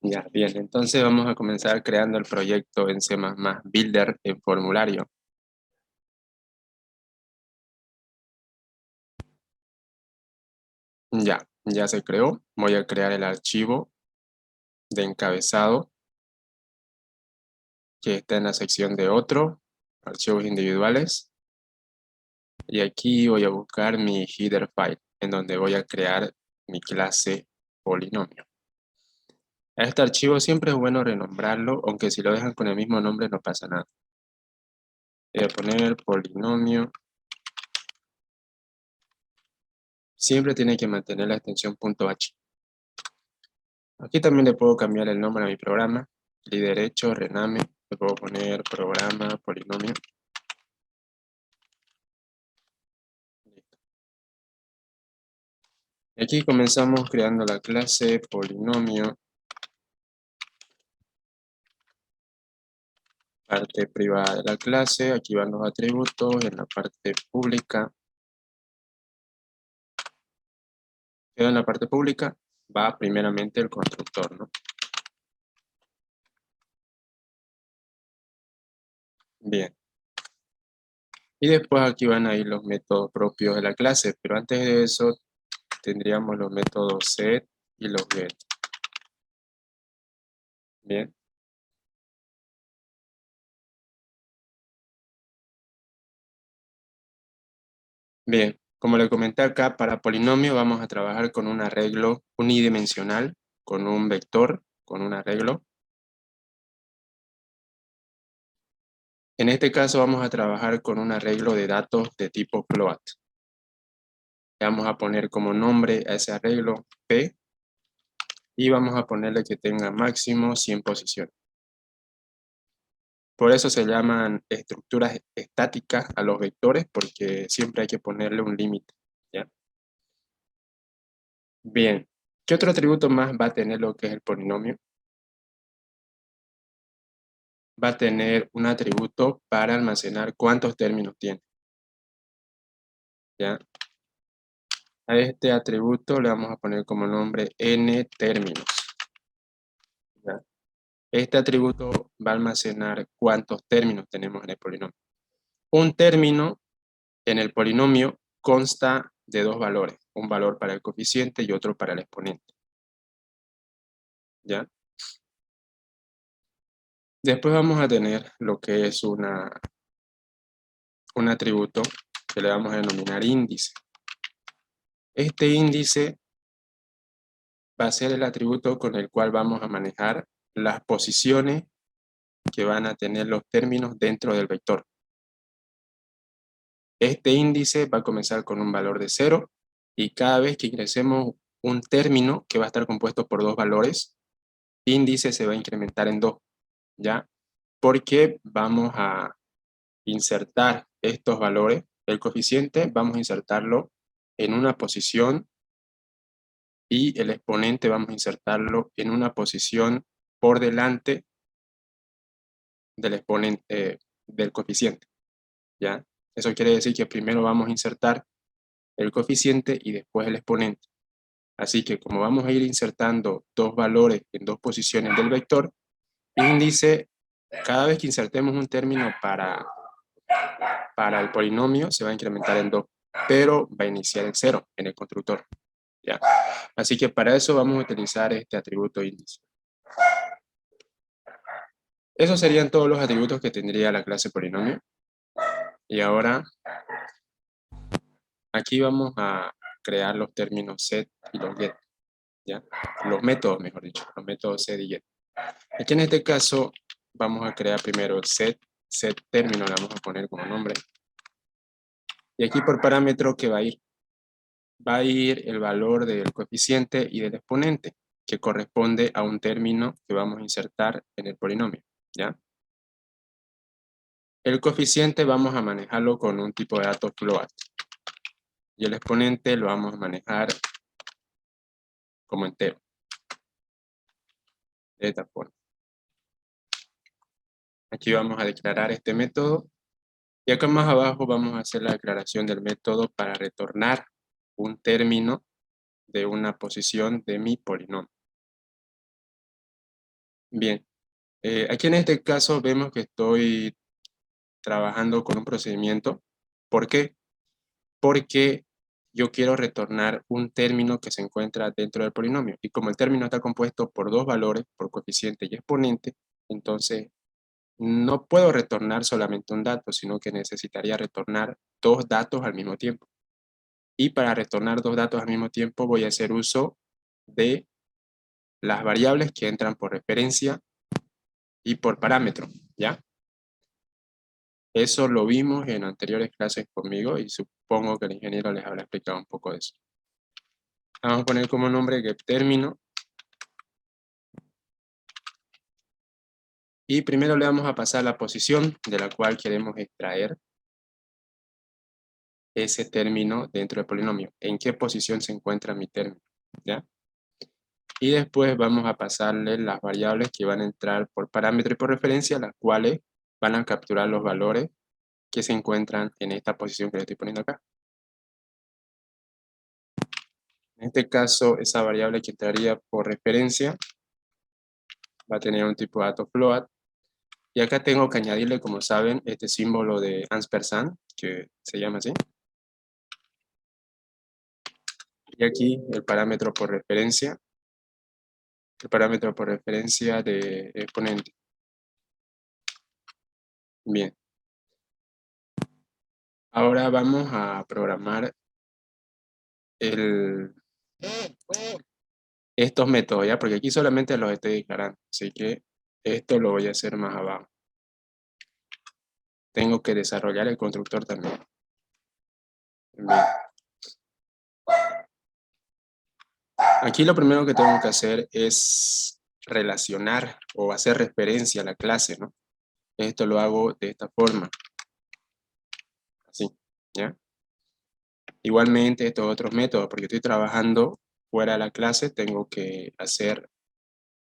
Ya, bien, entonces vamos a comenzar creando el proyecto en C++ Builder en formulario. Ya se creó. Voy a crear el archivo de encabezado que está en la sección de otro, archivos individuales. Y aquí voy a buscar mi header file, en donde voy a crear mi clase polinomio. A este archivo siempre es bueno renombrarlo, aunque si lo dejan con el mismo nombre no pasa nada. Voy a poner polinomio. Siempre tiene que mantener la extensión .h. Aquí también le puedo cambiar el nombre a mi programa. Clic derecho, rename. Le puedo poner programa polinomio. Listo. Aquí comenzamos creando la clase polinomio. Parte privada de la clase. Aquí van los atributos. En la parte pública. En la parte pública va primeramente el constructor, ¿no? Bien. Y después aquí van a ir los métodos propios de la clase, pero antes de eso tendríamos los métodos set y los get. Bien. Bien, como le comenté acá, para polinomio vamos a trabajar con un arreglo unidimensional, con un vector, con un arreglo. En este caso vamos a trabajar con un arreglo de datos de tipo float. Le vamos a poner como nombre a ese arreglo P y vamos a ponerle que tenga máximo 100 posiciones. Por eso se llaman estructuras estáticas a los vectores, porque siempre hay que ponerle un límite, ¿ya? Bien, ¿qué otro atributo más va a tener lo que es el polinomio? Va a tener un atributo para almacenar cuántos términos tiene, ¿ya? A este atributo le vamos a poner como nombre n términos, ¿ya? Este atributo va a almacenar cuántos términos tenemos en el polinomio. Un término en el polinomio consta de dos valores, un valor para el coeficiente y otro para el exponente, ¿ya? Después vamos a tener lo que es un atributo que le vamos a denominar índice. Este índice va a ser el atributo con el cual vamos a manejar las posiciones que van a tener los términos dentro del vector. Este índice va a comenzar con un valor de 0 y cada vez que ingresemos un término que va a estar compuesto por dos valores, índice se va a incrementar en 2, ¿ya? Porque vamos a insertar estos valores, el coeficiente vamos a insertarlo en una posición y el exponente vamos a insertarlo en una posición por delante del exponente, del coeficiente, ¿ya? Eso quiere decir que primero vamos a insertar el coeficiente y después el exponente. Así que como vamos a ir insertando dos valores en dos posiciones del vector, índice, cada vez que insertemos un término para el polinomio, se va a incrementar en 2, pero va a iniciar en 0 en el constructor, ¿ya? Así que para eso vamos a utilizar este atributo índice. Esos serían todos los atributos que tendría la clase polinomio. Y ahora, aquí vamos a crear los términos set y los get, ¿ya? Los métodos, mejor dicho, los métodos set y get. Aquí en este caso, vamos a crear primero el set término, le vamos a poner como nombre. Y aquí por parámetro, ¿qué va a ir? Va a ir el valor del coeficiente y del exponente, que corresponde a un término que vamos a insertar en el polinomio, ¿ya? El coeficiente vamos a manejarlo con un tipo de datos float. Y el exponente lo vamos a manejar como entero. De esta forma. Aquí vamos a declarar este método. Y acá más abajo vamos a hacer la declaración del método para retornar un término de una posición de mi polinomio. Bien, aquí en este caso vemos que estoy trabajando con un procedimiento. ¿Por qué? Porque yo quiero retornar un término que se encuentra dentro del polinomio. Y como el término está compuesto por dos valores, por coeficiente y exponente, entonces no puedo retornar solamente un dato, sino que necesitaría retornar dos datos al mismo tiempo. Y para retornar dos datos al mismo tiempo voy a hacer uso de las variables que entran por referencia y por parámetro, ¿ya? Eso lo vimos en anteriores clases conmigo y supongo que el ingeniero les habrá explicado un poco de eso. Vamos a poner como nombre que término. Y primero le vamos a pasar la posición de la cual queremos extraer ese término dentro del polinomio. ¿En qué posición se encuentra mi término? ¿Ya? Y después vamos a pasarle las variables que van a entrar por parámetro y por referencia, las cuales van a capturar los valores que se encuentran en esta posición que le estoy poniendo acá. En este caso, esa variable que entraría por referencia va a tener un tipo de dato float. Y acá tengo que añadirle, como saben, este símbolo de ampersand, que se llama así. Y aquí el parámetro por referencia de exponente. Bien, ahora vamos a programar estos métodos, ¿ya? Porque aquí solamente los estoy declarando, así que esto lo voy a hacer más abajo. Tengo que desarrollar el constructor también. Bien. Aquí lo primero que tengo que hacer es relacionar o hacer referencia a la clase, ¿no? Esto lo hago de esta forma, así, ¿ya? Igualmente estos otros métodos, porque estoy trabajando fuera de la clase, tengo que hacer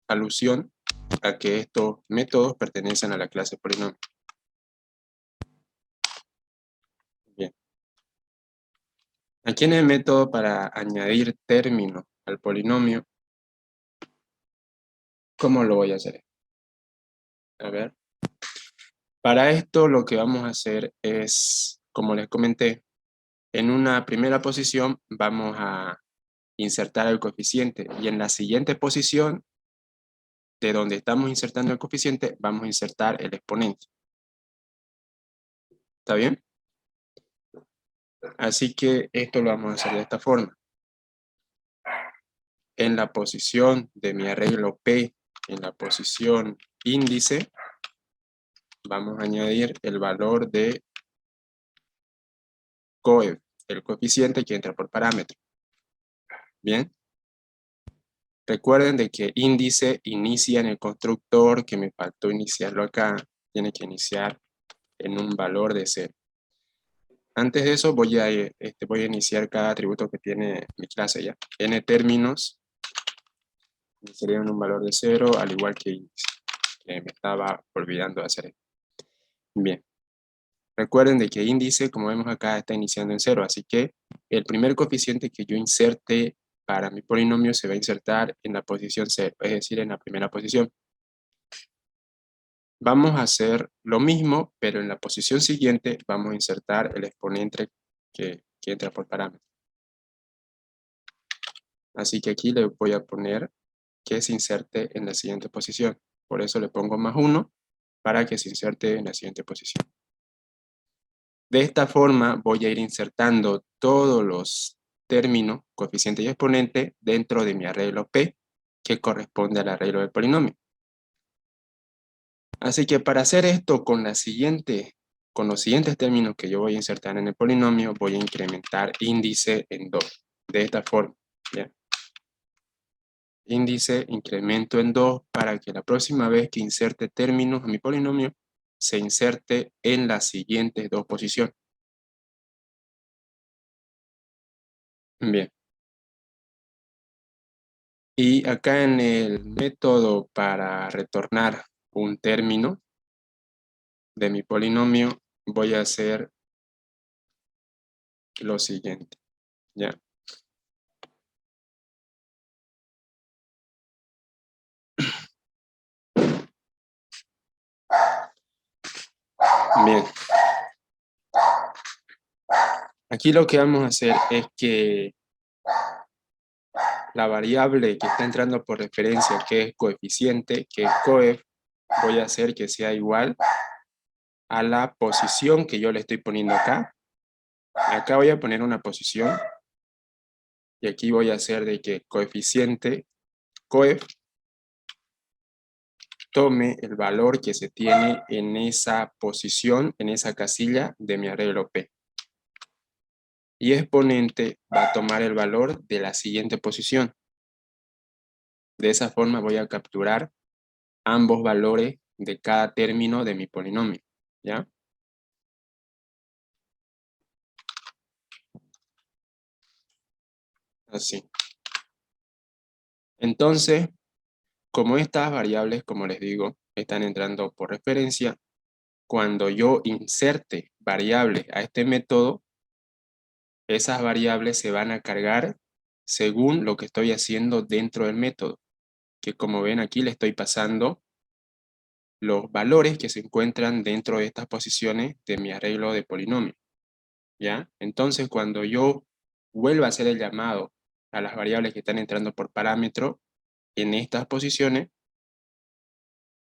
alusión a que estos métodos pertenecen a la clase polinomio. Bien. Aquí en el método para añadir término al polinomio, ¿cómo lo voy a hacer? A ver. Para esto lo que vamos a hacer es, como les comenté, en una primera posición vamos a insertar el coeficiente y en la siguiente posición de donde estamos insertando el coeficiente vamos a insertar el exponente. ¿Está bien? Así que esto lo vamos a hacer de esta forma. En la posición de mi arreglo P, en la posición índice, vamos a añadir el valor de coef, el coeficiente que entra por parámetro. Bien. Recuerden de que índice inicia en el constructor, que me faltó iniciarlo acá. Tiene que iniciar en un valor de 0. Antes de eso voy a iniciar cada atributo que tiene mi clase ya. N términos sería en un valor de 0, al igual que índice, que me estaba olvidando de hacer. Bien. Recuerden de que índice, como vemos acá, está iniciando en 0, así que el primer coeficiente que yo inserte para mi polinomio se va a insertar en la posición 0, es decir, en la primera posición. Vamos a hacer lo mismo, pero en la posición siguiente vamos a insertar el exponente que entra por parámetro. Así que aquí le voy a poner que se inserte en la siguiente posición. Por eso le pongo +1 para que se inserte en la siguiente posición. De esta forma voy a ir insertando todos los términos, coeficiente y exponente dentro de mi arreglo P, que corresponde al arreglo del polinomio. Así que para hacer esto con los siguientes términos que yo voy a insertar en el polinomio, voy a incrementar índice en 2, de esta forma. ¿Ya? Índice incremento en 2 para que la próxima vez que inserte términos a mi polinomio, se inserte en las siguientes dos posiciones. Bien. Y acá en el método para retornar un término de mi polinomio, voy a hacer lo siguiente. ¿Ya? Bien. Aquí lo que vamos a hacer es que la variable que está entrando por referencia, que es coeficiente, que es coef, voy a hacer que sea igual a la posición que yo le estoy poniendo acá. Acá voy a poner una posición y aquí voy a hacer de que coeficiente, coef, tome el valor que se tiene en esa posición, en esa casilla de mi arreglo P. Y exponente va a tomar el valor de la siguiente posición. De esa forma voy a capturar ambos valores de cada término de mi polinomio, ¿ya? Así. Entonces, como estas variables, como les digo, están entrando por referencia, cuando yo inserte variables a este método, esas variables se van a cargar según lo que estoy haciendo dentro del método, que como ven aquí le estoy pasando los valores que se encuentran dentro de estas posiciones de mi arreglo de polinomio, ¿ya? Entonces, cuando yo vuelva a hacer el llamado a las variables que están entrando por parámetro en estas posiciones,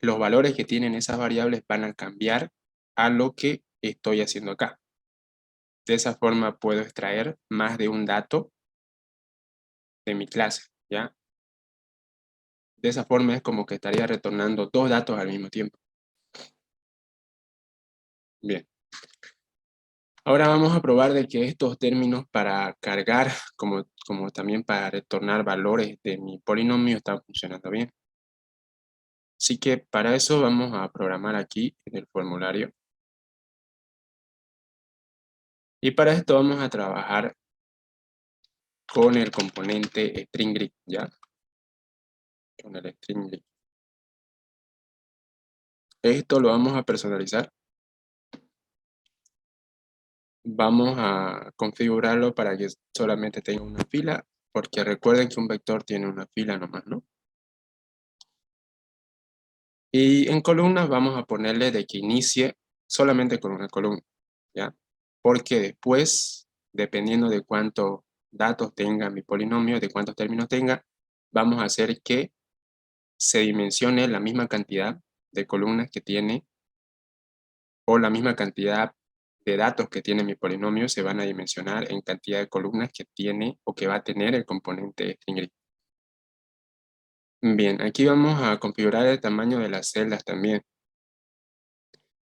los valores que tienen esas variables van a cambiar a lo que estoy haciendo acá. De esa forma puedo extraer más de un dato de mi clase, ¿ya? De esa forma es como que estaría retornando dos datos al mismo tiempo. Bien. Ahora vamos a probar de que estos términos para cargar, como también para retornar valores de mi polinomio, están funcionando bien. Así que para eso vamos a programar aquí en el formulario. Y para esto vamos a trabajar con el componente string, ¿ya? Con el string. Esto lo vamos a personalizar. Vamos a configurarlo para que solamente tenga una fila, porque recuerden que un vector tiene una fila nomás, ¿no? Y en columnas vamos a ponerle de que inicie solamente con una columna, ¿ya? Porque después, dependiendo de cuántos datos tenga mi polinomio, de cuántos términos tenga, vamos a hacer que se dimensione la misma cantidad de columnas que tiene o la misma cantidad de datos que tiene mi polinomio se van a dimensionar en cantidad de columnas que tiene o que va a tener el componente string. Bien, aquí vamos a configurar el tamaño de las celdas también.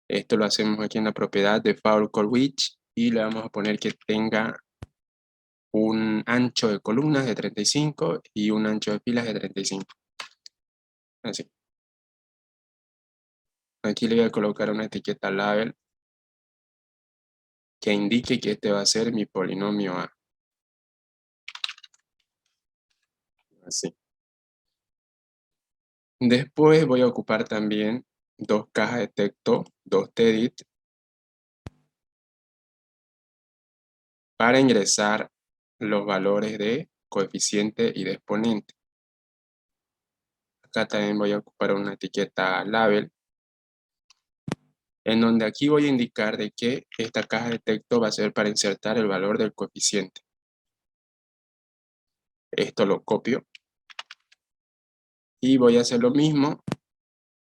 Esto lo hacemos aquí en la propiedad de default_colWidth y le vamos a poner que tenga un ancho de columnas de 35 y un ancho de filas de 35. Así. Aquí le voy a colocar una etiqueta label que indique que este va a ser mi polinomio A. Así. Después voy a ocupar también dos cajas de texto, dos tedit, para ingresar los valores de coeficiente y de exponente. Acá también voy a ocupar una etiqueta label, en donde aquí voy a indicar de que esta caja de texto va a ser para insertar el valor del coeficiente. Esto lo copio y voy a hacer lo mismo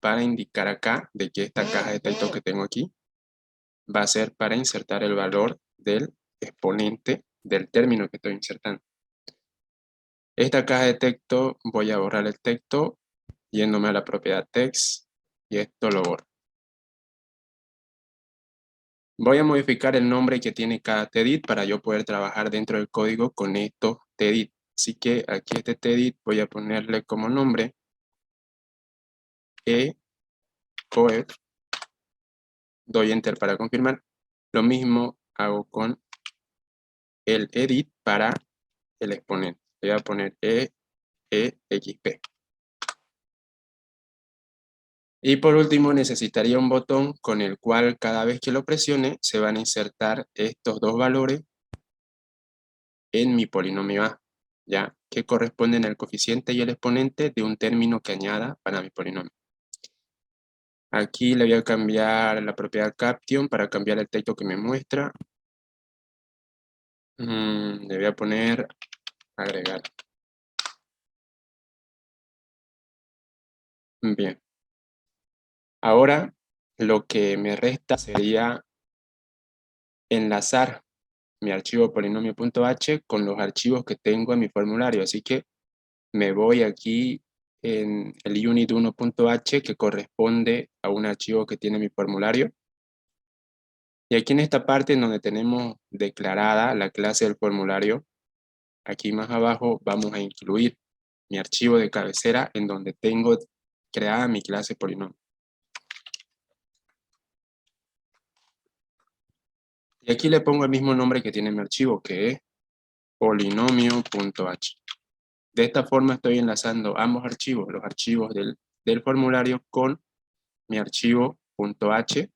para indicar acá de que esta caja de texto que tengo aquí va a ser para insertar el valor del exponente del término que estoy insertando. Esta caja de texto voy a borrar el texto yéndome a la propiedad text y esto lo borro. Voy a modificar el nombre que tiene cada tedit para yo poder trabajar dentro del código con estos tedit. Así que aquí este tedit voy a ponerle como nombre coef. Doy enter para confirmar. Lo mismo hago con el edit para el exponente. Voy a poner exp. Y por último necesitaría un botón con el cual cada vez que lo presione se van a insertar estos dos valores en mi polinomio A, ¿ya? Que corresponden al coeficiente y el exponente de un término que añada para mi polinomio. Aquí le voy a cambiar la propiedad caption para cambiar el texto que me muestra. Le voy a poner agregar. Bien. Ahora lo que me resta sería enlazar mi archivo polinomio.h con los archivos que tengo en mi formulario. Así que me voy aquí en el unit 1.h que corresponde a un archivo que tiene mi formulario. Y aquí en esta parte en donde tenemos declarada la clase del formulario, aquí más abajo vamos a incluir mi archivo de cabecera en donde tengo creada mi clase polinomio. Y aquí le pongo el mismo nombre que tiene mi archivo, que es polinomio.h. De esta forma estoy enlazando ambos archivos, los archivos del formulario con mi archivo .h,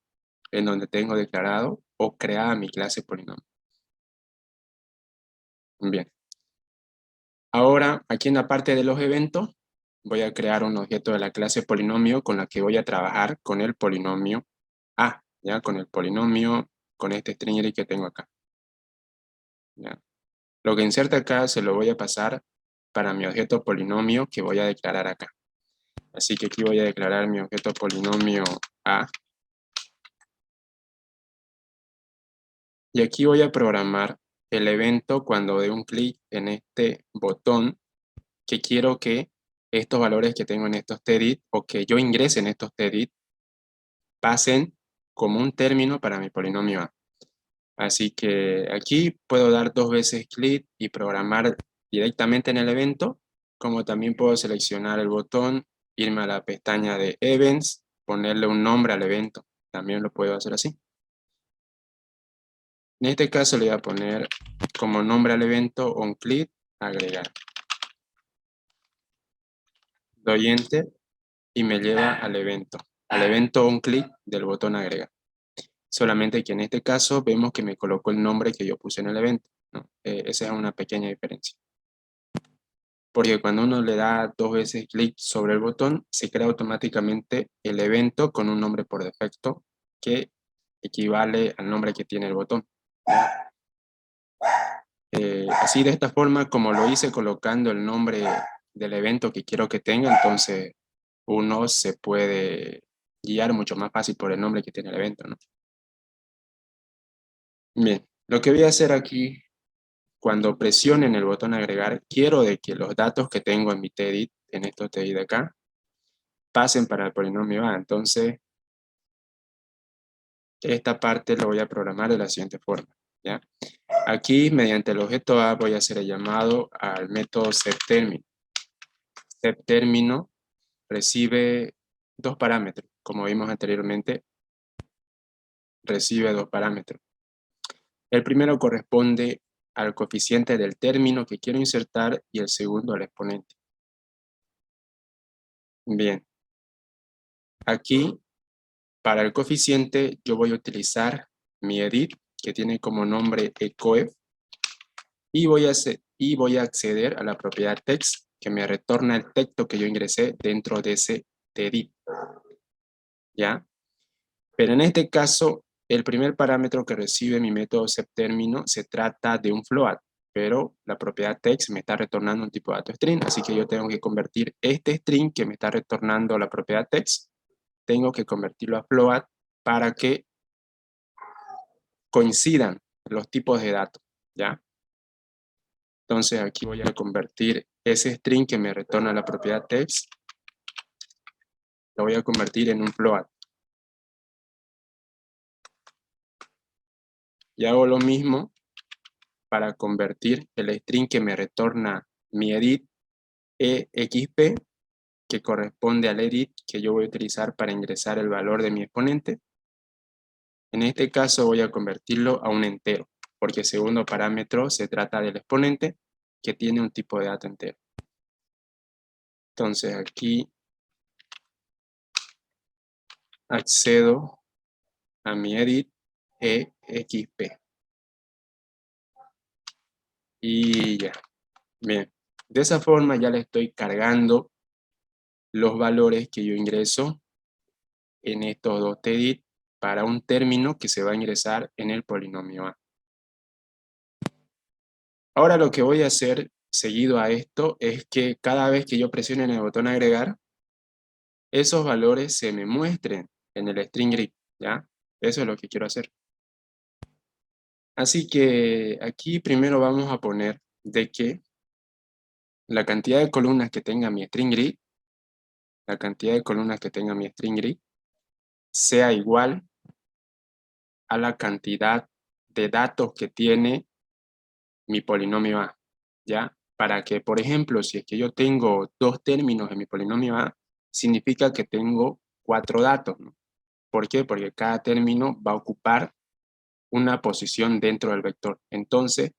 en donde tengo declarado o creada mi clase polinomio. Bien. Ahora, aquí en la parte de los eventos, voy a crear un objeto de la clase polinomio con la que voy a trabajar con el polinomio A, ¿ya? Con el polinomio, con este string array que tengo acá, ¿ya? Lo que inserta acá se lo voy a pasar para mi objeto polinomio que voy a declarar acá. Así que aquí voy a declarar mi objeto polinomio A. Y aquí voy a programar el evento cuando dé un clic en este botón que quiero que estos valores que tengo en estos tedit o que yo ingrese en estos tedit pasen como un término para mi polinomio A. Así que aquí puedo dar 2 veces clic y programar directamente en el evento, como también puedo seleccionar el botón, irme a la pestaña de Events, ponerle un nombre al evento. También lo puedo hacer así. En este caso le voy a poner como nombre al evento onClick agregar. Doy Enter y me lleva al evento onClick del botón agregar. Solamente que en este caso vemos que me colocó el nombre que yo puse en el evento, ¿no? Esa es una pequeña diferencia. Porque cuando uno le da 2 veces clic sobre el botón, se crea automáticamente el evento con un nombre por defecto que equivale al nombre que tiene el botón. Así de esta forma, como lo hice colocando el nombre del evento que quiero que tenga, entonces uno se puede guiar mucho más fácil por el nombre que tiene el evento, ¿no? Bien, lo que voy a hacer aquí, cuando presionen el botón agregar, quiero de que los datos que tengo en mi TEDIT, en estos TEDIT de acá, pasen para el polinomio A. Entonces, esta parte lo voy a programar de la siguiente forma, ¿ya? Aquí, mediante el objeto A, voy a hacer el llamado al método setTermino. setTermino recibe 2 parámetros. Como vimos anteriormente, recibe 2 parámetros. El primero corresponde al coeficiente del término que quiero insertar y el segundo al exponente. Bien. Aquí, para el coeficiente, yo voy a utilizar mi edit, que tiene como nombre ecoef, y voy a acceder a la propiedad text, que me retorna el texto que yo ingresé dentro de ese edit. ¿Ya? Pero en este caso, el primer parámetro que recibe mi método setTermino se trata de un float, pero la propiedad text me está retornando un tipo de dato string, así que yo tengo que convertir este string que me está retornando la propiedad text, tengo que convertirlo a float para que coincidan los tipos de datos, ¿ya? Entonces aquí voy a convertir ese string que me retorna la propiedad text, lo voy a convertir en un float. Y hago lo mismo para convertir el string que me retorna mi edit exp, que corresponde al edit que yo voy a utilizar para ingresar el valor de mi exponente. En este caso voy a convertirlo a un entero, porque el segundo parámetro se trata del exponente que tiene un tipo de dato entero. Entonces aquí accedo a mi edit exp. Y ya. Bien. De esa forma ya le estoy cargando los valores que yo ingreso en estos dos TDIT para un término que se va a ingresar en el polinomio A. Ahora lo que voy a hacer seguido a esto es que cada vez que yo presione en el botón agregar, esos valores se me muestren en el string grid, ¿ya? Eso es lo que quiero hacer. Así que aquí primero vamos a poner de que la cantidad de columnas que tenga mi string grid, la cantidad de columnas que tenga mi string grid, sea igual a la cantidad de datos que tiene mi polinomio A, ¿ya? Para que, por ejemplo, si es que yo tengo dos términos en mi polinomio A, significa que tengo 4 datos, ¿no? ¿Por qué? Porque cada término va a ocupar una posición dentro del vector. Entonces,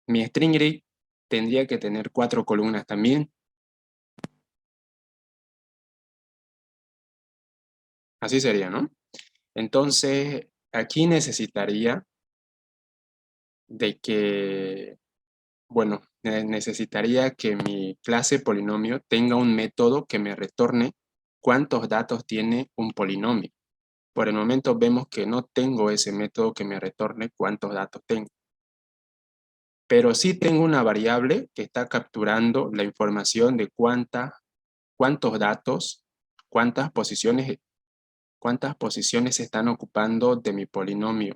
mi string grid tendría que tener 4 columnas también. Así sería, ¿no? Entonces, aquí necesitaría de que, bueno, necesitaría que mi clase polinomio tenga un método que me retorne cuántos datos tiene un polinomio. Por el momento vemos que no tengo ese método que me retorne cuántos datos tengo. Pero sí tengo una variable que está capturando la información de cuántos datos, cuántas posiciones se están ocupando de mi polinomio,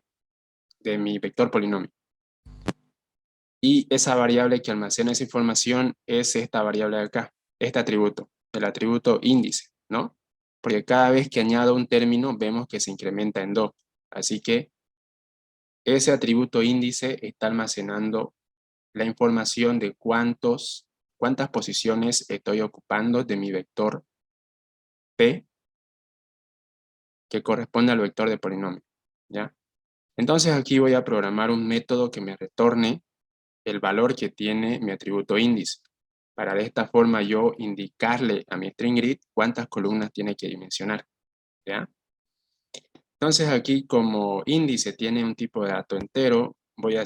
de mi vector polinomio. Y esa variable que almacena esa información es esta variable de acá, este atributo, el atributo índice, ¿no? Porque cada vez que añado un término vemos que se incrementa en 2. Así que ese atributo índice está almacenando la información de cuántas posiciones estoy ocupando de mi vector P que corresponde al vector de polinomio, ¿ya? Entonces aquí voy a programar un método que me retorne el valor que tiene mi atributo índice, para de esta forma yo indicarle a mi string grid cuántas columnas tiene que dimensionar, ¿ya? Entonces aquí como índice tiene un tipo de dato entero, voy a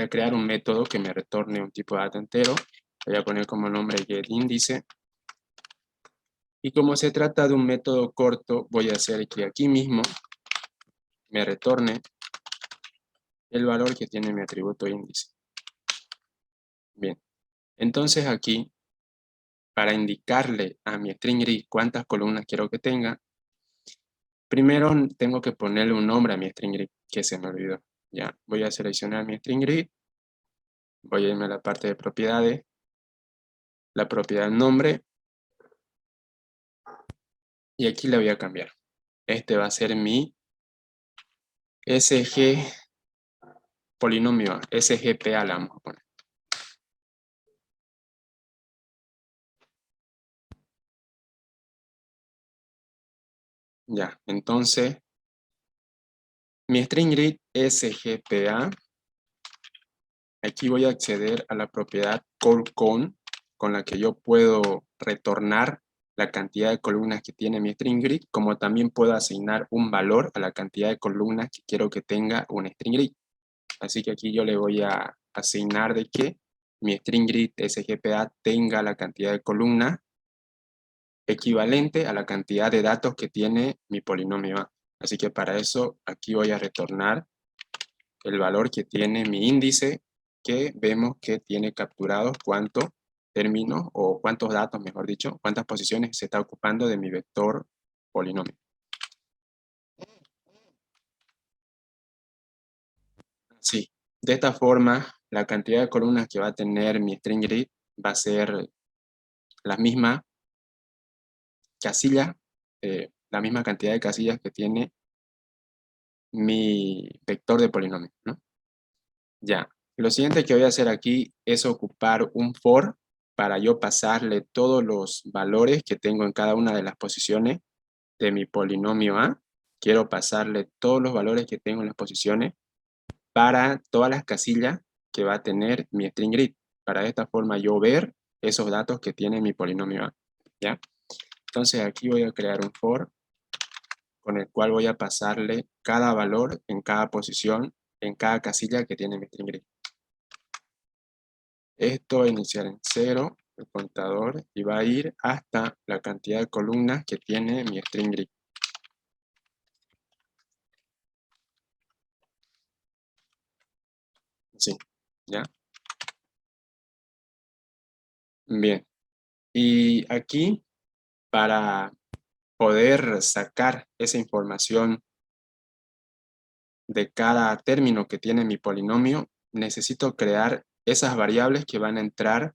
crear un método que me retorne un tipo de dato entero, voy a poner como nombre getIndice, y como se trata de un método corto, voy a hacer que aquí mismo me retorne el valor que tiene mi atributo índice. Bien, entonces aquí, para indicarle a mi string grid cuántas columnas quiero que tenga, primero tengo que ponerle un nombre a mi string grid, que se me olvidó. Ya, voy a seleccionar mi string grid, voy a irme a la parte de propiedades, la propiedad nombre, y aquí le voy a cambiar. Este va a ser mi SG polinomio, SGPA la vamos a poner. Ya, entonces, mi string grid SGPA, aquí voy a acceder a la propiedad callCon, con la que yo puedo retornar la cantidad de columnas que tiene mi string grid, como también puedo asignar un valor a la cantidad de columnas que quiero que tenga un string grid. Así que aquí yo le voy a asignar de que mi string grid SGPA tenga la cantidad de columnas equivalente a la cantidad de datos que tiene mi polinomio A. Así que para eso aquí voy a retornar el valor que tiene mi índice, que vemos que tiene capturados cuántos términos o cuántos datos, mejor dicho, cuántas posiciones se está ocupando de mi vector polinomio. Sí, de esta forma la cantidad de columnas que va a tener mi string grid va a ser la misma casilla, la misma cantidad de casillas que tiene mi vector de polinomio, ¿no? Ya, lo siguiente que voy a hacer aquí es ocupar un for para yo pasarle todos los valores que tengo en cada una de las posiciones de mi polinomio A. Quiero pasarle todos los valores que tengo en las posiciones para todas las casillas que va a tener mi string grid. Para de esta forma yo ver esos datos que tiene mi polinomio A, ¿ya? Entonces aquí voy a crear un for con el cual voy a pasarle cada valor en cada posición, en cada casilla que tiene mi string grid. Esto va a iniciar en 0, el contador y va a ir hasta la cantidad de columnas que tiene mi string grid. Sí, ¿ya? Bien. Y aquí, para poder sacar esa información de cada término que tiene mi polinomio, necesito crear esas variables que van a entrar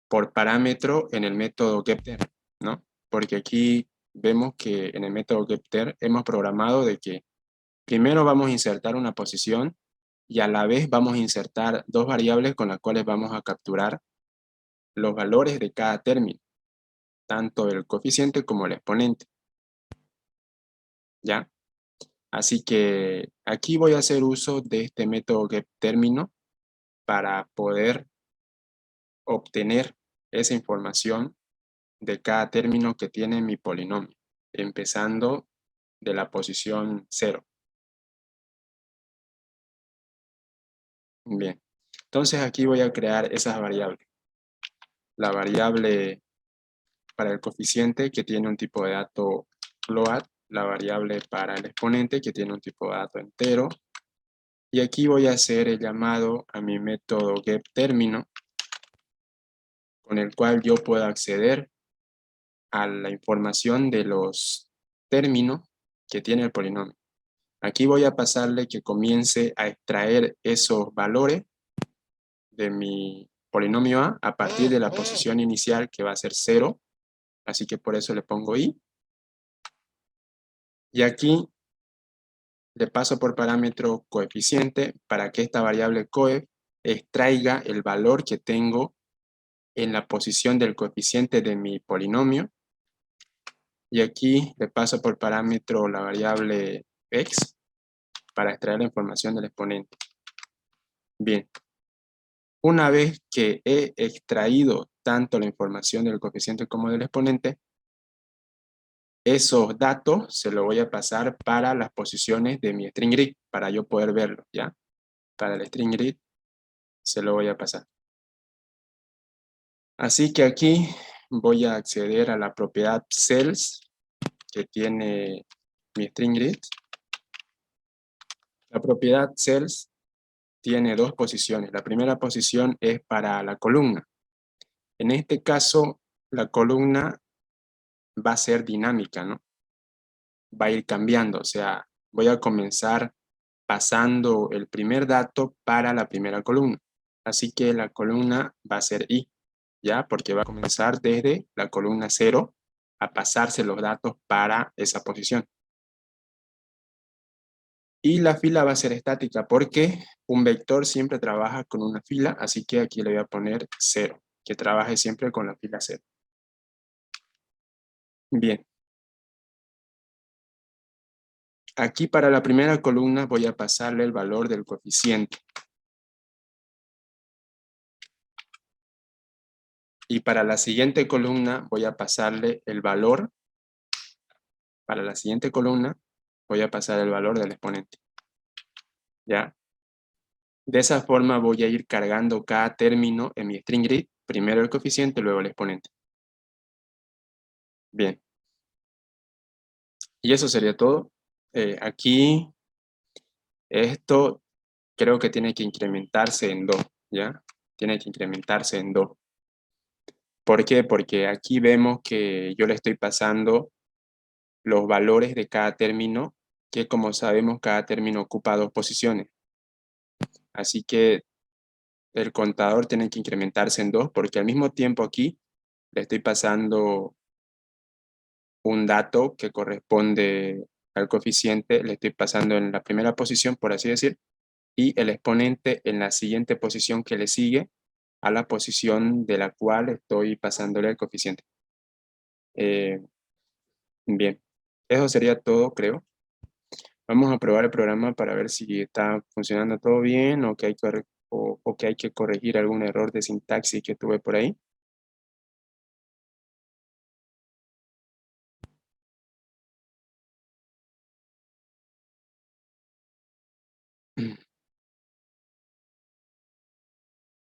por parámetro en el método getter, ¿no? Porque aquí vemos que en el método getter hemos programado de que primero vamos a insertar una posición y a la vez vamos a insertar dos variables con las cuales vamos a capturar los valores de cada término, tanto el coeficiente como el exponente, ¿ya? Así que aquí voy a hacer uso de este método getTérmino para poder obtener esa información de cada término que tiene mi polinomio, empezando de la posición 0. Bien, entonces aquí voy a crear esas variables. La variable para el coeficiente que tiene un tipo de dato float, la variable para el exponente que tiene un tipo de dato entero, y aquí voy a hacer el llamado a mi método getTérmino, con el cual yo puedo acceder a la información de los términos que tiene el polinomio. Aquí voy a pasarle que comience a extraer esos valores de mi polinomio a partir de la posición inicial, que va a ser 0. Así que por eso le pongo i. Y aquí le paso por parámetro coeficiente para que esta variable coef extraiga el valor que tengo en la posición del coeficiente de mi polinomio. Y aquí le paso por parámetro la variable x para extraer la información del exponente. Bien, una vez que he extraído tanto la información del coeficiente como del exponente, esos datos se los voy a pasar para las posiciones de mi string grid, para yo poder verlo, ¿ya? Para el string grid se lo voy a pasar. Así que aquí voy a acceder a la propiedad cells que tiene mi string grid. La propiedad cells tiene dos posiciones. La primera posición es para la columna. En este caso, la columna va a ser dinámica, ¿no? Va a ir cambiando, o sea, voy a comenzar pasando el primer dato para la primera columna. Así que la columna va a ser i, ¿ya? Porque va a comenzar desde la columna 0 a pasarse los datos para esa posición. Y la fila va a ser estática porque un vector siempre trabaja con una fila, así que aquí le voy a poner 0, que trabaje siempre con la fila 0. Bien. Aquí para la primera columna voy a pasarle el valor del coeficiente. Y para la siguiente columna voy a pasarle el valor. Para la siguiente columna voy a pasar el valor del exponente. ¿Ya? De esa forma voy a ir cargando cada término en mi string grid. Primero el coeficiente, luego el exponente. Bien. Y eso sería todo. Aquí esto creo que tiene que incrementarse en 2. ¿Ya? Tiene que incrementarse en 2. ¿Por qué? Porque aquí vemos que yo le estoy pasando los valores de cada término, que como sabemos cada término ocupa dos posiciones. Así que el contador tiene que incrementarse en 2 porque al mismo tiempo aquí le estoy pasando un dato que corresponde al coeficiente, le estoy pasando en la primera posición, por así decir, y el exponente en la siguiente posición que le sigue a la posición de la cual estoy pasándole el coeficiente. Bien, eso sería todo, creo. Vamos a probar el programa para ver si está funcionando todo bien o que hay que corregir algún error de sintaxis que tuve por ahí.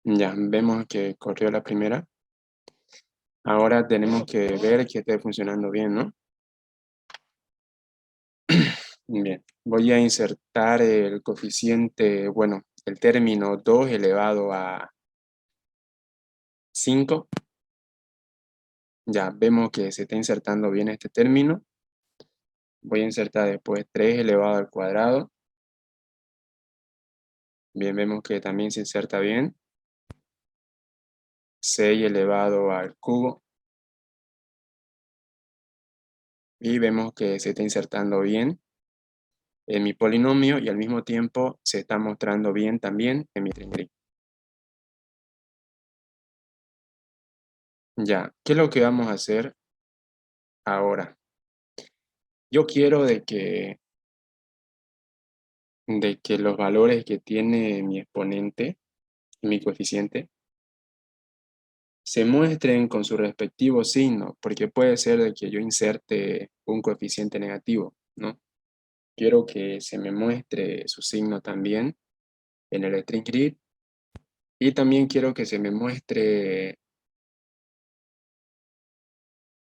Ya, vemos que corrió la primera. Ahora tenemos que ver que esté funcionando bien, ¿no? Bien, voy a insertar el coeficiente, bueno, el término 2 elevado a 5. Ya vemos que se está insertando bien este término. Voy a insertar después 3 elevado al cuadrado. Bien, vemos que también se inserta bien. 6 elevado al cubo. Y vemos que se está insertando bien en mi polinomio y al mismo tiempo se está mostrando bien también en mi string grid. Ya, ¿qué es lo que vamos a hacer ahora? Yo quiero de que los valores que tiene mi exponente, mi coeficiente, se muestren con su respectivo signo, porque puede ser de que yo inserte un coeficiente negativo, ¿no? Quiero que se me muestre su signo también en el string grid y también quiero que se me muestre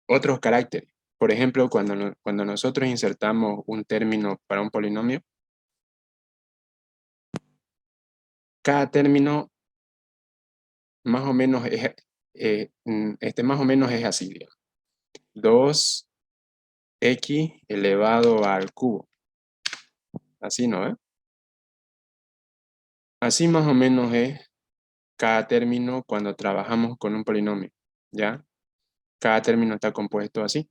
otros caracteres. Por ejemplo, cuando nosotros insertamos un término para un polinomio, cada término más o menos más o menos es así, digamos. 2x elevado al cubo. Así, ¿no? Así más o menos es cada término cuando trabajamos con un polinomio, ¿ya? Cada término está compuesto así.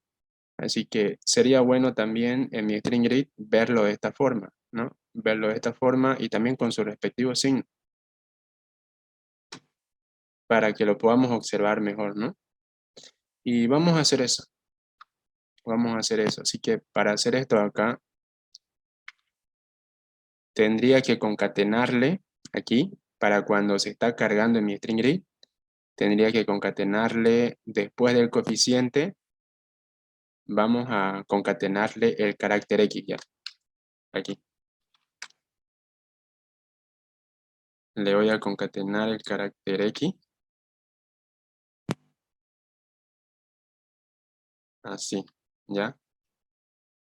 Así que sería bueno también en mi string grid verlo de esta forma, ¿no? Verlo de esta forma y también con su respectivo signo para que lo podamos observar mejor, ¿no? Y vamos a hacer eso. Vamos a hacer eso. Así que para hacer esto acá, tendría que concatenarle aquí para cuando se está cargando en mi string grid, tendría que concatenarle después del coeficiente, vamos a concatenarle el carácter X ya, aquí. Le voy a concatenar el carácter X, así, ¿ya?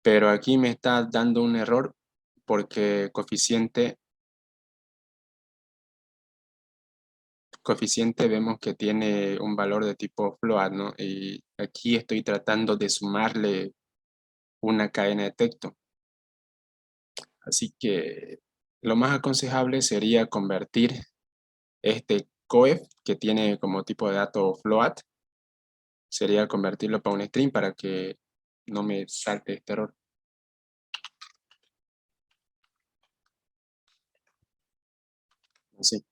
Pero aquí me está dando un error porque coeficiente vemos que tiene un valor de tipo float, ¿no? Y aquí estoy tratando de sumarle una cadena de texto. Así que lo más aconsejable sería convertir este coef que tiene como tipo de dato float, sería convertirlo para un string para que no me salte este error. Así.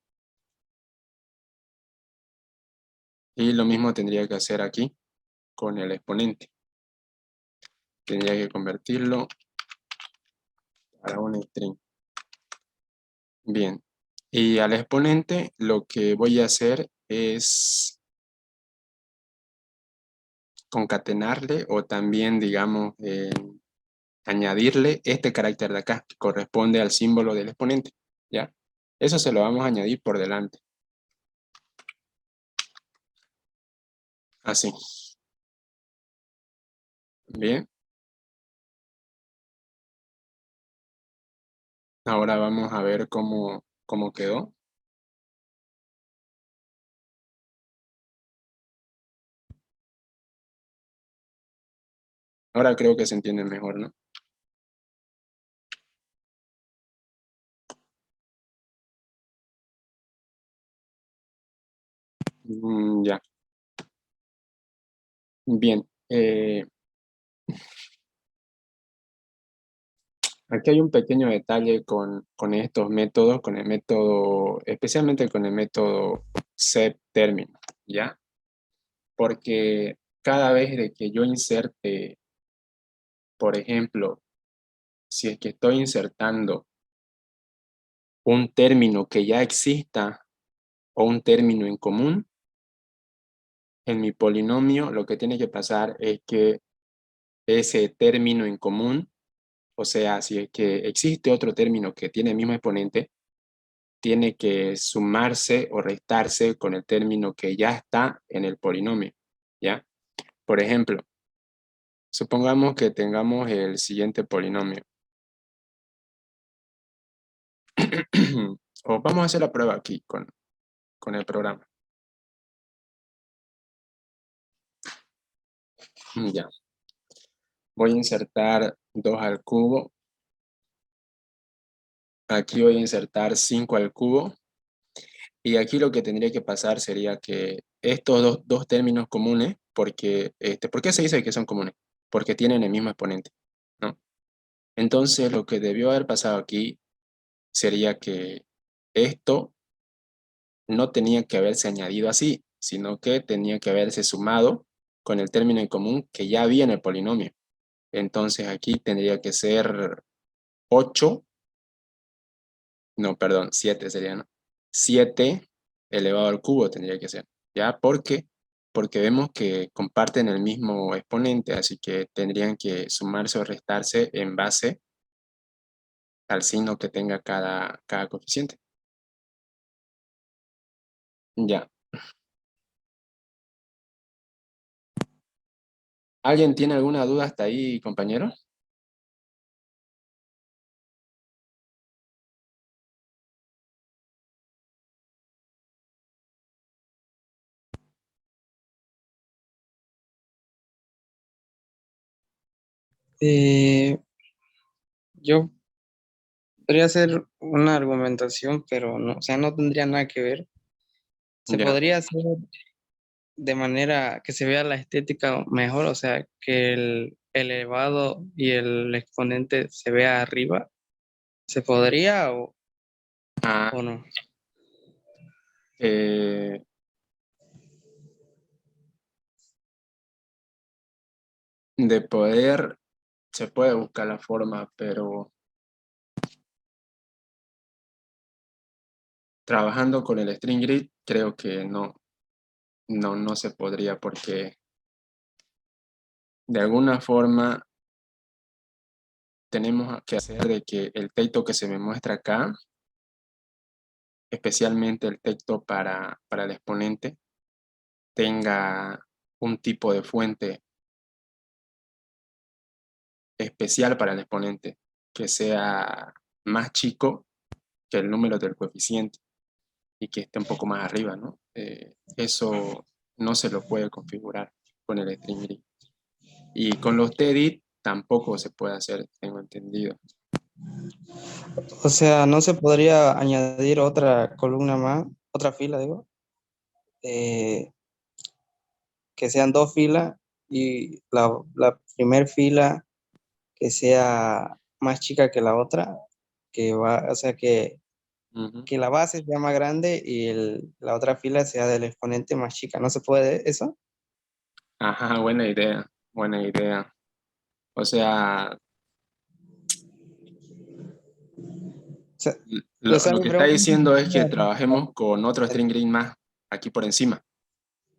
Y lo mismo tendría que hacer aquí con el exponente. Tendría que convertirlo para un string. Bien. Y al exponente lo que voy a hacer es concatenarle o también, digamos, añadirle este carácter de acá, que corresponde al símbolo del exponente, ¿ya? Eso se lo vamos a añadir por delante. Así. Bien. Ahora vamos a ver cómo quedó. Ahora creo que se entiende mejor, ¿no? Ya. Bien. Aquí hay un pequeño detalle con estos métodos, con el método, especialmente con el método set término, ¿ya? Porque cada vez de que yo inserte, por ejemplo, si es que estoy insertando un término que ya exista o un término en común, en mi polinomio lo que tiene que pasar es que ese término en común, o sea, si es que existe otro término que tiene el mismo exponente, tiene que sumarse o restarse con el término que ya está en el polinomio. ¿ya? Por ejemplo, supongamos que tengamos el siguiente polinomio. O vamos a hacer la prueba aquí con el programa. Ya. Voy a insertar 2 al cubo. Aquí voy a insertar 5 al cubo. Y aquí lo que tendría que pasar sería que estos dos términos comunes, porque, ¿por qué se dice que son comunes? Porque tienen el mismo exponente, ¿no? Entonces, lo que debió haber pasado aquí sería que esto no tenía que haberse añadido así, sino que tenía que haberse sumado con el término en común que ya había en el polinomio. Entonces, aquí tendría que ser 8, no, perdón, 7 sería, ¿no? 7 elevado al cubo tendría que ser, ¿ya? Porque vemos que comparten el mismo exponente, así que tendrían que sumarse o restarse en base al signo que tenga cada coeficiente. Ya. ¿Alguien tiene alguna duda hasta ahí, compañero? Eh, yo podría hacer una argumentación, pero no, o sea, no tendría nada que ver. Se Ya. podría hacer de manera que se vea la estética mejor, o sea, que el elevado y el exponente se vea arriba. ¿Se podría Ah, o no? eh, de poder, se puede buscar la forma, pero trabajando con el string grid, creo que no se podría porque de alguna forma tenemos que hacer de que el texto que se me muestra acá, especialmente el texto para el exponente, tenga un tipo de fuente especial para el exponente, que sea más chico que el número del coeficiente y que esté un poco más arriba, ¿no? Eso no se lo puede configurar con el string grid. Y con los tedit tampoco se puede hacer, tengo entendido. O sea, no se podría añadir otra columna más, otra fila, digo, eh, que sean dos filas y la primer fila que sea más chica que la otra, o sea, Ujú. que la base sea más grande y la otra fila sea del exponente más chica. ¿No se puede eso? Ajá, buena idea, buena idea. O sea, O sea, lo mi que está pregunta diciendo es que era- trabajemos con otro string grid más aquí por encima.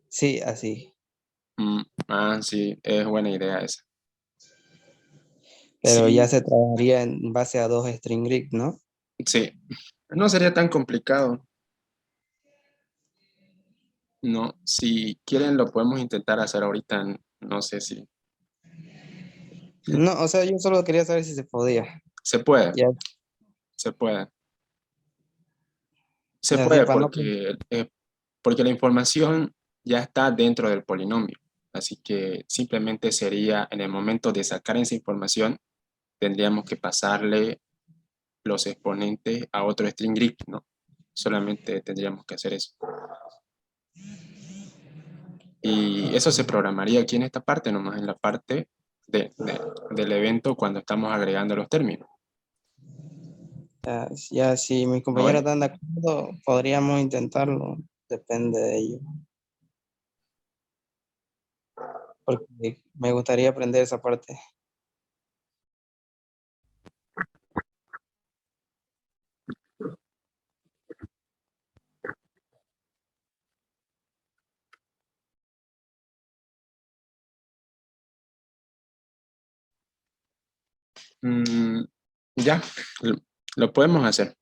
sí, así. Sí, es buena idea esa. Pero ya Sí, se trabajaría en base a dos string grid, ¿no? sí. No sería tan complicado. No, si quieren lo podemos intentar hacer ahorita. No sé si No, o sea, yo solo quería saber si se podía. se puede, Ya, se puede. Se ya así puede para no. porque la información ya está dentro del polinomio. Así que simplemente sería en el momento de sacar esa información, tendríamos que pasarle los exponentes a otro string grid, ¿no? Solamente tendríamos que hacer eso. Y eso se programaría aquí en esta parte, nomás en la parte del evento cuando estamos agregando los términos. Ya, si mis ¿No compañeros ve? están de acuerdo, podríamos intentarlo. Depende de ellos. Porque me gustaría aprender esa parte. Mm, ya, lo podemos hacer.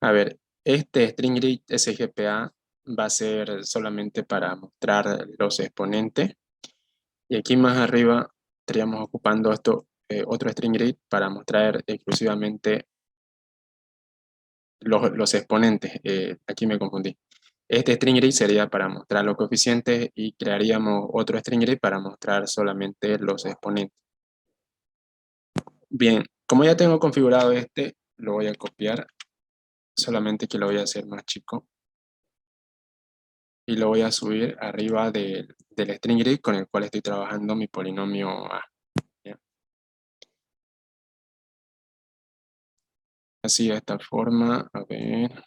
A ver, este string grid SGPA va a ser solamente para mostrar los exponentes. Y aquí más arriba estaríamos ocupando esto, otro string grid para mostrar exclusivamente los exponentes. Aquí me confundí. Este string grid sería para mostrar los coeficientes y crearíamos otro string grid para mostrar solamente los exponentes. Bien, como ya tengo configurado este, lo voy a copiar, solamente que lo voy a hacer más chico. Y lo voy a subir arriba del string grid con el cual estoy trabajando mi polinomio A. ¿Ya? Así de esta forma, a ver,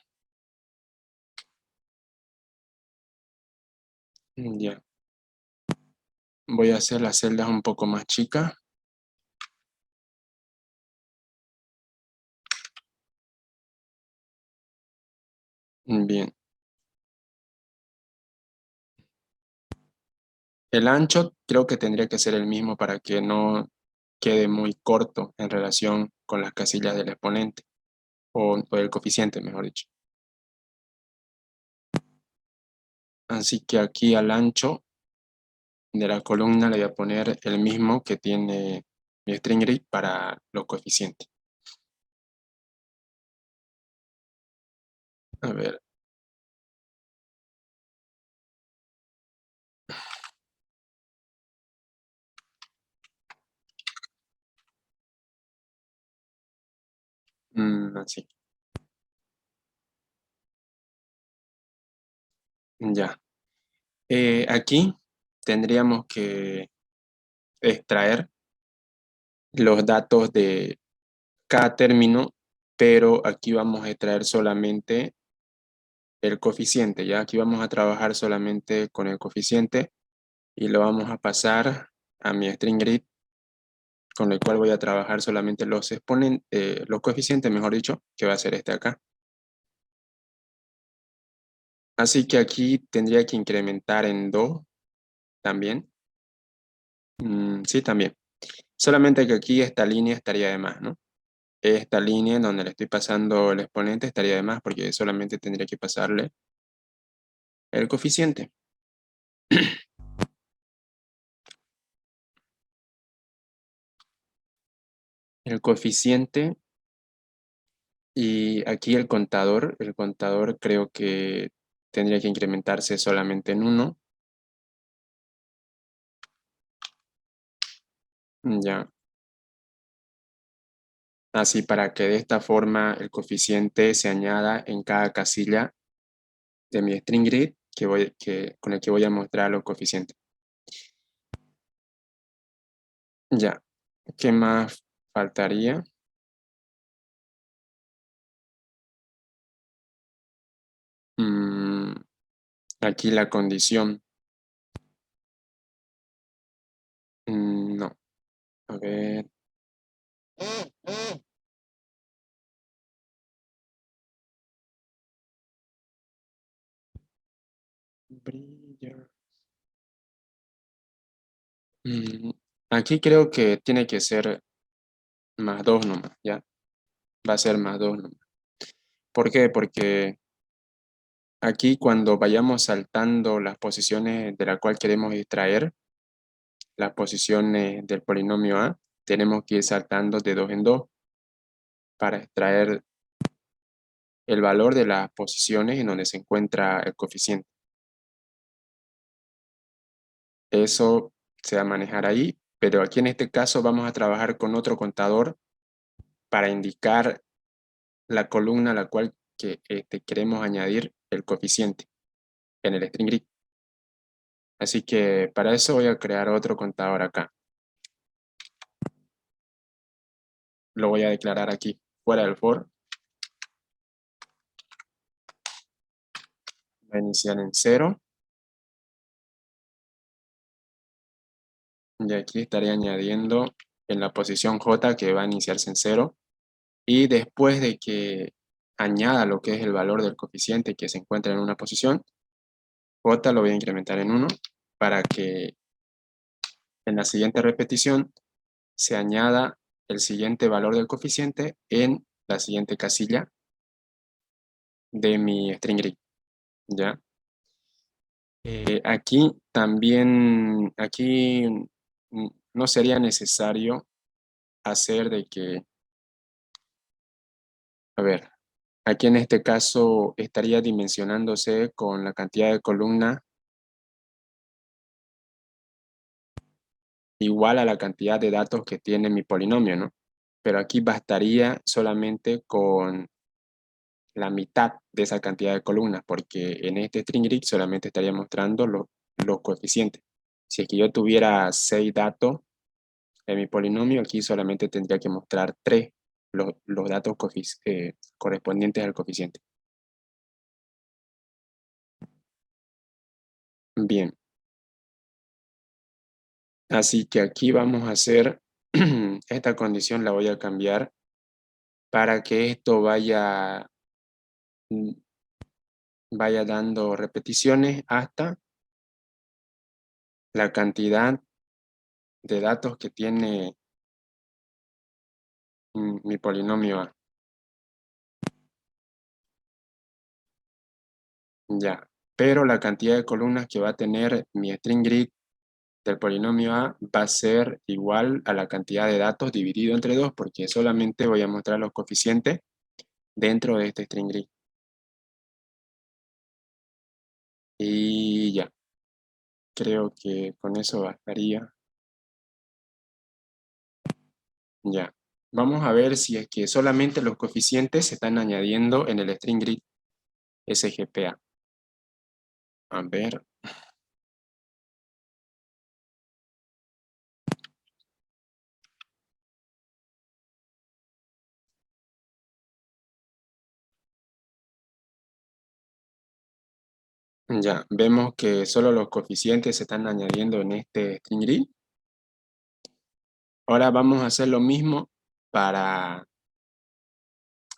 ya. Voy a hacer las celdas un poco más chicas. Bien. El ancho creo que tendría que ser el mismo para que no quede muy corto en relación con las casillas del exponente o el coeficiente, mejor dicho. Así que aquí al ancho de la columna le voy a poner el mismo que tiene mi string grid para los coeficientes. A ver. Así. Ya. Aquí tendríamos que extraer los datos de cada término, pero aquí vamos a extraer solamente el coeficiente. Ya aquí vamos a trabajar solamente con el coeficiente y lo vamos a pasar a mi string grid, con el cual voy a trabajar solamente los exponentes, los coeficientes, mejor dicho, que va a ser este acá. Así que aquí tendría que incrementar en 2 también. Sí, también. Solamente que aquí esta línea estaría de más, ¿no? Esta línea en donde le estoy pasando el exponente estaría de más porque solamente tendría que pasarle el coeficiente. El coeficiente y aquí el contador creo que tendría que incrementarse solamente en 1. Ya. Así para que de esta forma el coeficiente se añada en cada casilla de mi string grid con el que voy a mostrar los coeficientes. Ya. ¿Qué más faltaría? Mm, Aquí la condición. No. A ver. Brilla. Mm, Aquí creo que tiene que ser más 2 nomás, ¿ya? Va a ser más 2 nomás. ¿Por qué? Porque aquí cuando vayamos saltando las posiciones de la cual queremos extraer, las posiciones del polinomio A, tenemos que ir saltando de 2 en 2 para extraer el valor de las posiciones en donde se encuentra el coeficiente. Eso se va a manejar ahí, pero aquí en este caso vamos a trabajar con otro contador para indicar la columna a la cual queremos añadir el coeficiente en el string grid. Así que para eso voy a crear otro contador acá. Lo voy a declarar aquí fuera del for. Va a iniciar en 0. Y aquí estaré añadiendo en la posición J que va a iniciarse en 0. Y después de que añada lo que es el valor del coeficiente que se encuentra en una posición, J lo voy a incrementar en 1 para que en la siguiente repetición se añada el siguiente valor del coeficiente en la siguiente casilla de mi string grid. ¿Ya? Aquí también, no sería necesario hacer de que, a ver, aquí en este caso estaría dimensionándose con la cantidad de columnas igual a la cantidad de datos que tiene mi polinomio, ¿no? Pero aquí bastaría solamente con la mitad de esa cantidad de columnas, porque en este string grid solamente estaría mostrando los coeficientes. Si es que yo tuviera 6 datos en mi polinomio, aquí solamente tendría que mostrar 3, los datos correspondientes al coeficiente. Bien, así que aquí vamos a hacer, esta condición la voy a cambiar para que esto vaya dando repeticiones hasta la cantidad de datos que tiene mi polinomio A. Ya, pero la cantidad de columnas que va a tener mi string grid del polinomio A va a ser igual a la cantidad de datos dividido entre 2, porque solamente voy a mostrar los coeficientes dentro de este string grid. Y ya, creo que con eso bastaría. Ya, vamos a ver si es que solamente los coeficientes se están añadiendo en el string grid SGPA. A ver, ya, vemos que solo los coeficientes se están añadiendo en este string grid. Ahora vamos a hacer lo mismo para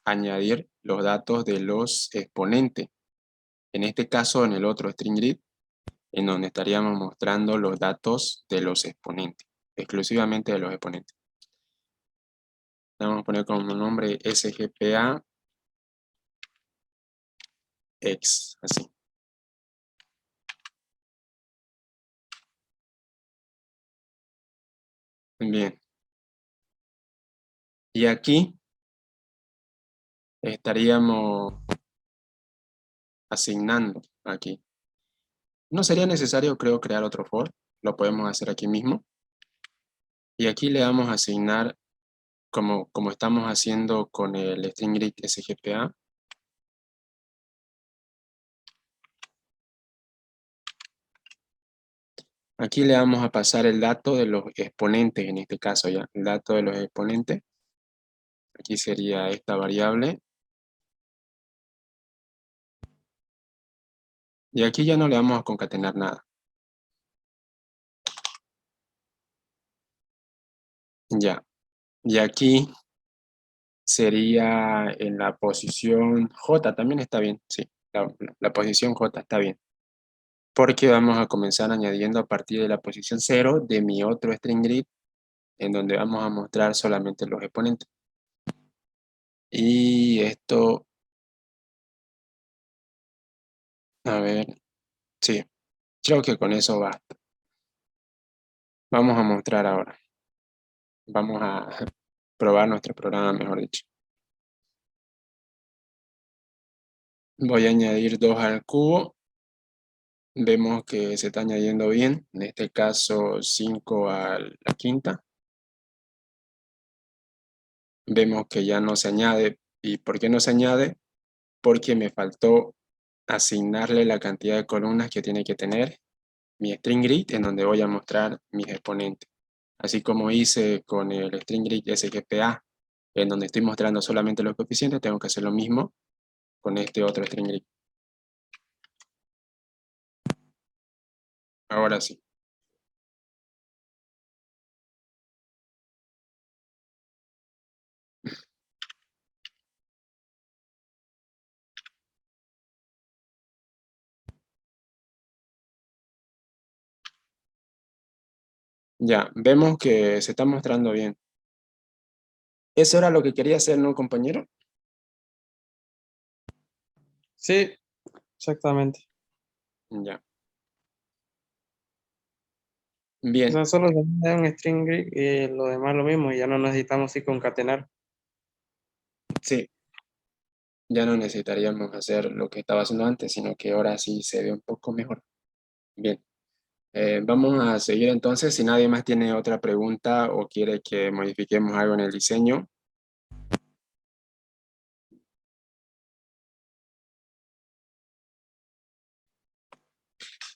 añadir los datos de los exponentes. En este caso, en el otro string grid, en donde estaríamos mostrando los datos de los exponentes, exclusivamente de los exponentes. Vamos a poner como nombre SGPA X, así. Bien. Y aquí estaríamos asignando aquí. No sería necesario, creo, crear otro for. Lo podemos hacer aquí mismo. Y aquí le vamos a asignar, como estamos haciendo con el string grid SGPA, aquí le vamos a pasar el dato de los exponentes, en este caso ya, el dato de los exponentes. Aquí sería esta variable. Y aquí ya no le vamos a concatenar nada. Ya. Y aquí sería en la posición J, también está bien, sí. La posición J está bien. Porque vamos a comenzar añadiendo a partir de la posición 0 de mi otro string grid, en donde vamos a mostrar solamente los exponentes. Y esto, a ver, sí, creo que con eso basta. Vamos a mostrar ahora. Vamos a probar nuestro programa, mejor dicho. Voy a añadir 2 al cubo. Vemos que se está añadiendo bien. En este caso, 5 a la quinta. Vemos que ya no se añade. ¿Y por qué no se añade? Porque me faltó asignarle la cantidad de columnas que tiene que tener mi string grid, en donde voy a mostrar mis exponentes. Así como hice con el string grid SGPA, en donde estoy mostrando solamente los coeficientes, tengo que hacer lo mismo con este otro string grid. Ahora sí. Ya, vemos que se está mostrando bien. Eso era lo que quería hacer, ¿no, compañero? Sí, exactamente. Ya. O Bien, sea, solo se da un string Greek y lo demás lo mismo, y ya no necesitamos así concatenar. sí, ya no necesitaríamos hacer lo que estaba haciendo antes, sino que ahora sí se ve un poco mejor. Bien, vamos a seguir entonces. Si nadie más tiene otra pregunta o quiere que modifiquemos algo en el diseño.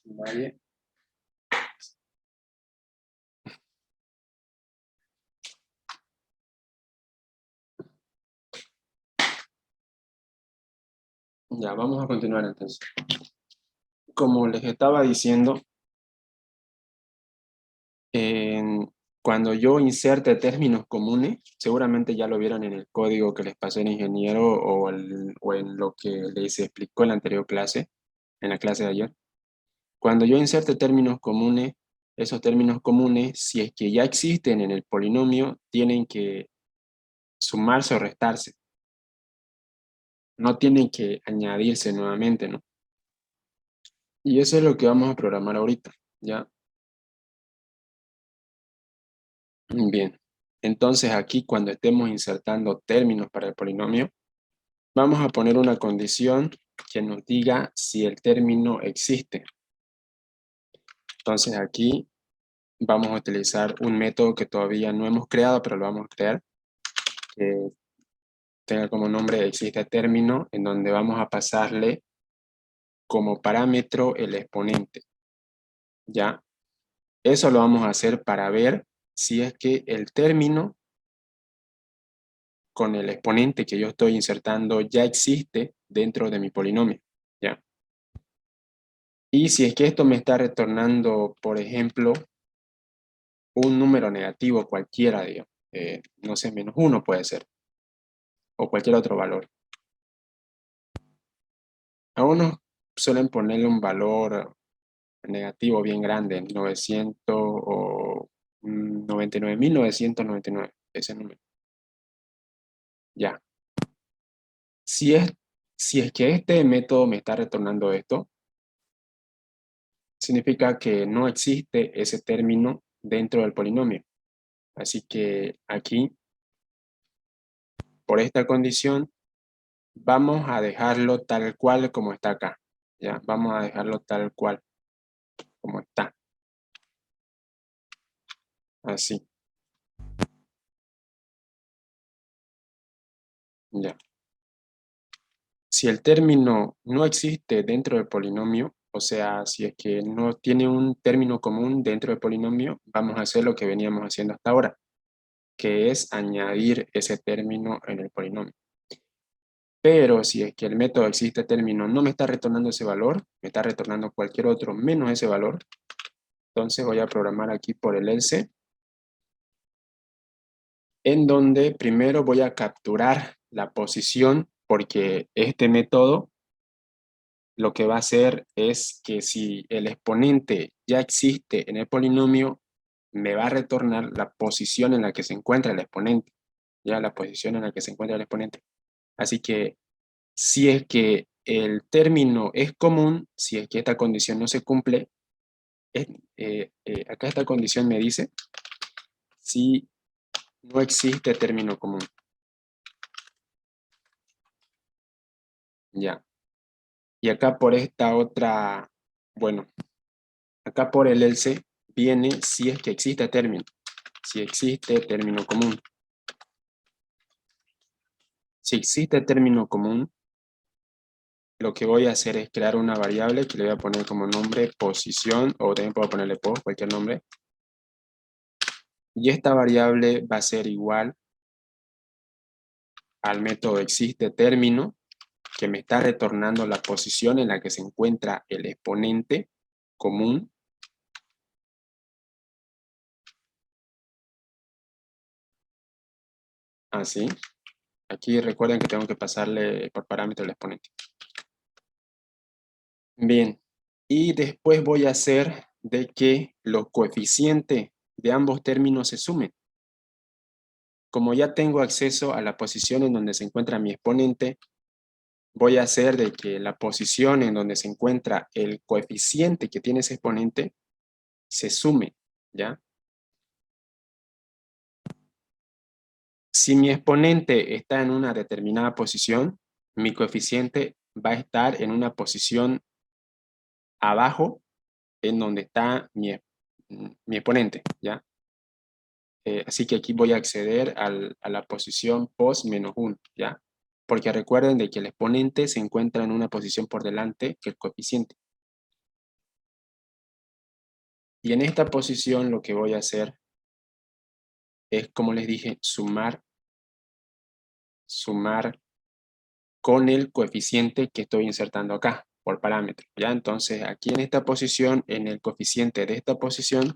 Nadie. Ya, vamos a continuar entonces. Como les estaba diciendo, en- cuando yo inserte términos comunes, seguramente ya lo vieron en el código que les pasé el ingeniero o en lo que les explicó en la anterior clase, en la clase de ayer. Cuando yo inserte términos comunes, esos términos comunes, si es que ya existen en el polinomio, tienen que sumarse o restarse. No tienen que añadirse nuevamente, ¿no? Y eso es lo que vamos a programar ahorita, ¿ya? Bien. Entonces aquí cuando estemos insertando términos para el polinomio, vamos a poner una condición que nos diga si el término existe. Entonces aquí vamos a utilizar un método que todavía no hemos creado, pero lo vamos a crear, que tenga como nombre existe término, en donde vamos a pasarle como parámetro el exponente, ¿ya? Eso lo vamos a hacer para ver si es que el término con el exponente que yo estoy insertando ya existe dentro de mi polinomio, ¿ya? Y si es que esto me está retornando, por ejemplo, un número negativo cualquiera, digamos, no sé, -1 puede ser, o cualquier otro valor. A unos suelen ponerle un valor negativo bien grande, 900 o 99.999, ese número. Ya. Si es, si es que este método me está retornando esto, significa que no existe ese término dentro del polinomio. Así que aquí, por esta condición, vamos a dejarlo tal cual como está acá. Ya, vamos a dejarlo tal cual como está. Así. Ya. Si el término no existe dentro del polinomio, o sea, si es que no tiene un término común dentro del polinomio, vamos a hacer lo que veníamos haciendo hasta ahora, que es añadir ese término en el polinomio. Pero si es que el método existe término no me está retornando ese valor, me está retornando cualquier otro menos ese valor, entonces voy a programar aquí por el else, en donde primero voy a capturar la posición, porque este método lo que va a hacer es que si el exponente ya existe en el polinomio, me va a retornar la posición en la que se encuentra el exponente, ya la posición en la que se encuentra el exponente. Así que si es que el término es común, si es que esta condición no se cumple, acá esta condición me dice si no existe término común. Ya. Y acá por esta otra, bueno, acá por el else viene si es que existe término. Si existe término común. Si existe término común, lo que voy a hacer es crear una variable que le voy a poner como nombre posición, o también puedo ponerle post, cualquier nombre. Y esta variable va a ser igual al método existe término, que me está retornando la posición en la que se encuentra el exponente común. Así. Aquí recuerden que tengo que pasarle por parámetro el exponente. Bien. Y después voy a hacer de que los coeficientes de ambos términos se sumen. Como ya tengo acceso a la posición en donde se encuentra mi exponente, voy a hacer de que la posición en donde se encuentra el coeficiente que tiene ese exponente se sume. ¿ya? Si mi exponente está en una determinada posición, mi coeficiente va a estar en una posición abajo en donde está mi exponente, ¿ya? Así que aquí voy a acceder a la posición pos menos 1, ¿ya? Porque recuerden de que el exponente se encuentra en una posición por delante que el coeficiente. Y en esta posición lo que voy a hacer es, como les dije, sumar con el coeficiente que estoy insertando acá por parámetro, ¿ya? Entonces aquí en esta posición, en el coeficiente de esta posición,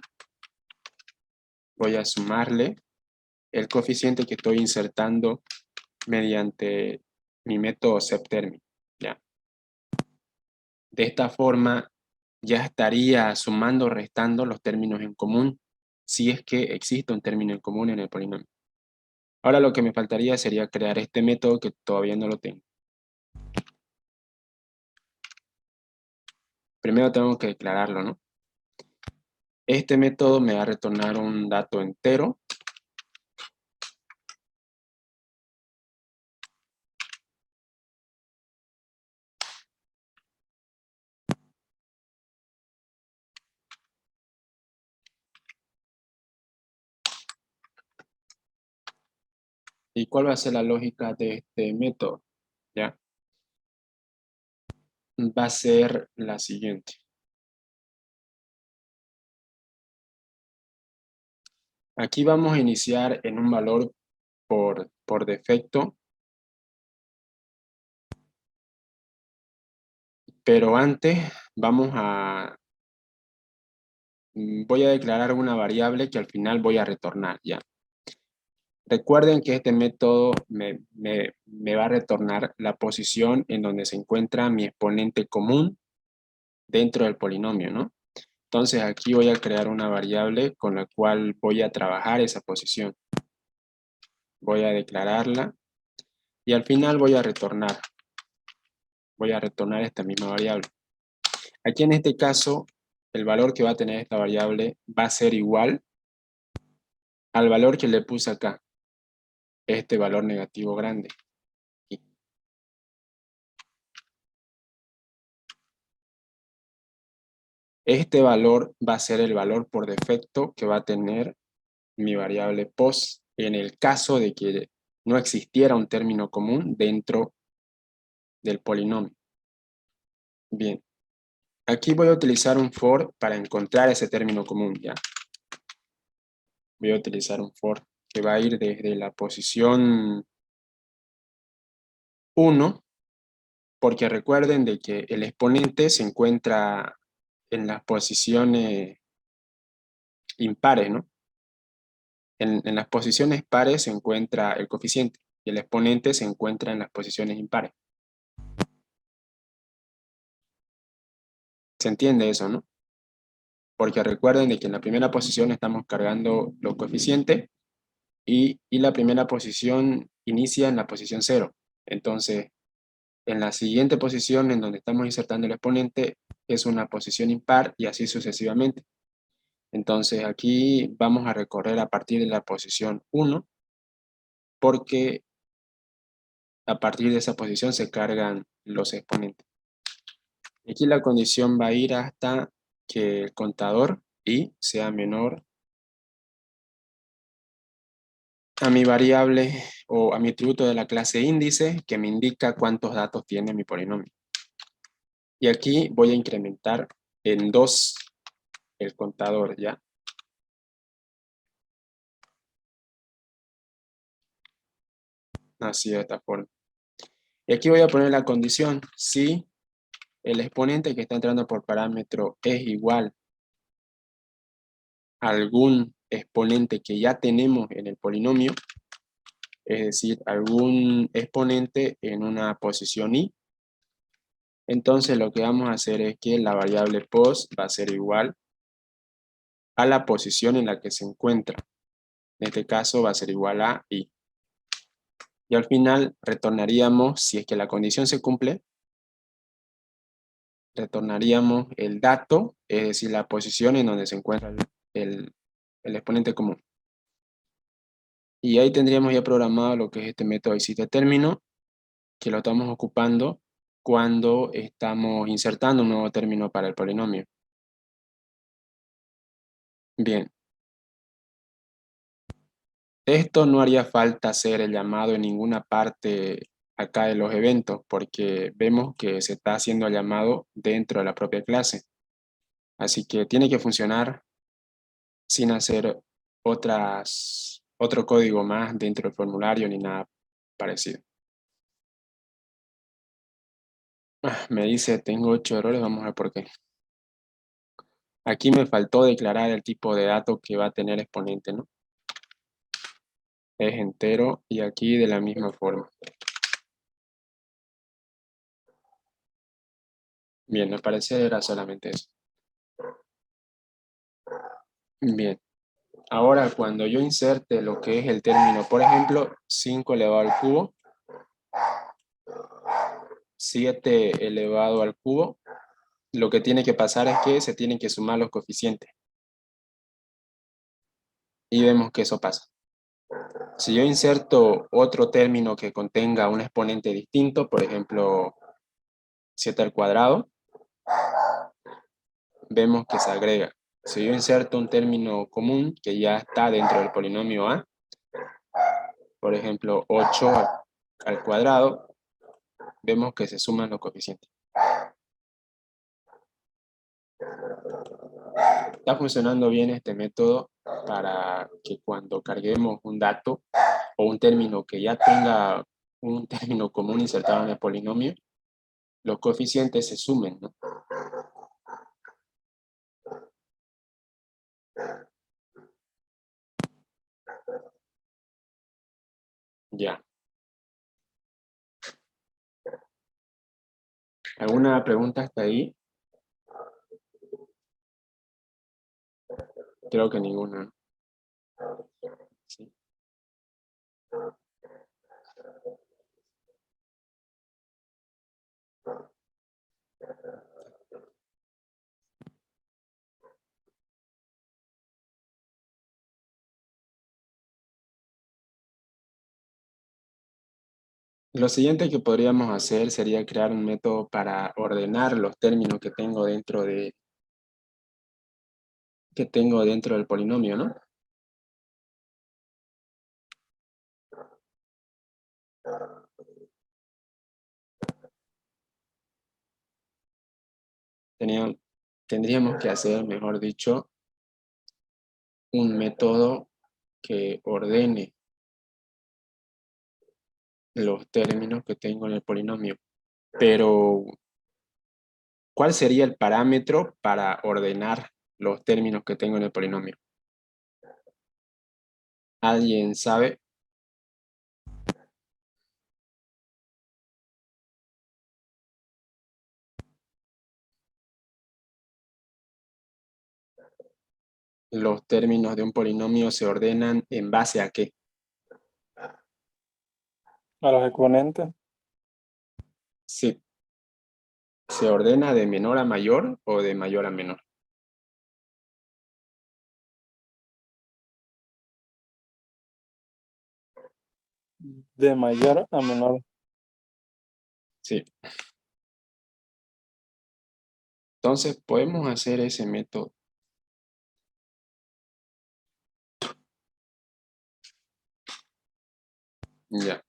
voy a sumarle el coeficiente que estoy insertando mediante mi método septérmico, ¿ya? De esta forma ya estaría sumando o restando los términos en común, si es que existe un término en común en el polinomio. Ahora lo que me faltaría sería crear este método que todavía no lo tengo. Primero tengo que declararlo, ¿no? Este método me va a retornar un dato entero. ¿Y cuál va a ser la lógica de este método? ¿Ya? Va a ser la siguiente. Aquí vamos a iniciar en un valor por defecto, pero antes voy a declarar una variable que al final voy a retornar, ¿ya? Recuerden que este método me va a retornar la posición en donde se encuentra mi exponente común dentro del polinomio, ¿no? Entonces aquí voy a crear una variable con la cual voy a trabajar esa posición. Voy a declararla y al final voy a retornar esta misma variable. Aquí en este caso, el valor que va a tener esta variable va a ser igual al valor que le puse acá, este valor negativo grande. Este valor va a ser el valor por defecto que va a tener mi variable pos en el caso de que no existiera un término común dentro del polinomio. Bien, aquí voy a utilizar un for para encontrar ese término común, ¿ya? Voy a utilizar un for que va a ir desde la posición 1, porque recuerden de que el exponente se encuentra en las posiciones impares, ¿no? En las posiciones pares se encuentra el coeficiente y el exponente se encuentra en las posiciones impares. ¿Se entiende eso, no? Porque recuerden de que en la primera posición estamos cargando los coeficientes y la primera posición inicia en la posición 0. Entonces, en la siguiente posición en donde estamos insertando el exponente es una posición impar y así sucesivamente. Entonces, aquí vamos a recorrer a partir de la posición 1 porque a partir de esa posición se cargan los exponentes. Aquí la condición va a ir hasta que el contador i sea menor a mi variable o a mi atributo de la clase índice que me indica cuántos datos tiene mi polinomio. Y aquí voy a incrementar en 2 el contador, ¿ya? Así de esta forma. Y aquí voy a poner la condición. Si el exponente que está entrando por parámetro es igual a algún exponente que ya tenemos en el polinomio, es decir, algún exponente en una posición i, entonces lo que vamos a hacer es que la variable pos va a ser igual a la posición en la que se encuentra. En este caso va a ser igual a i. Y al final retornaríamos, si es que la condición se cumple, retornaríamos el dato, es decir, la posición en donde se encuentra el exponente común. Y ahí tendríamos ya programado lo que es este método existe término, que lo estamos ocupando cuando estamos insertando un nuevo término para el polinomio. Bien. Esto no haría falta hacer el llamado en ninguna parte acá de los eventos, porque vemos que se está haciendo el llamado dentro de la propia clase. Así que tiene que funcionar sin hacer otro código más dentro del formulario ni nada parecido. Me dice, tengo 8 errores, vamos a ver por qué. Aquí me faltó declarar el tipo de dato que va a tener exponente, ¿no? Es entero y aquí de la misma forma. Bien, me parece era solamente eso. Bien, ahora cuando yo inserte lo que es el término, por ejemplo, 5 elevado al cubo, 7 elevado al cubo, lo que tiene que pasar es que se tienen que sumar los coeficientes. Y vemos que eso pasa. Si yo inserto otro término que contenga un exponente distinto, por ejemplo, 7 al cuadrado, vemos que se agrega. Si yo inserto un término común que ya está dentro del polinomio A, por ejemplo, 8 al cuadrado, vemos que se suman los coeficientes. Está funcionando bien este método para que cuando carguemos un dato o un término que ya tenga un término común insertado en el polinomio, los coeficientes se sumen, ¿no? Ya. ¿Alguna pregunta hasta ahí? Creo que ninguna. Sí. Lo siguiente que podríamos hacer sería crear un método para ordenar los términos que tengo dentro del polinomio, ¿no? Tendríamos que hacer, mejor dicho, un método que ordene los términos que tengo en el polinomio. Pero, ¿cuál sería el parámetro para ordenar los términos que tengo en el polinomio? ¿Alguien sabe? Los términos de un polinomio se ordenan en base a qué? A los exponentes. Sí. ¿Se ordena de menor a mayor o de mayor a menor? De mayor a menor. Sí. Entonces, podemos hacer ese método. Ya.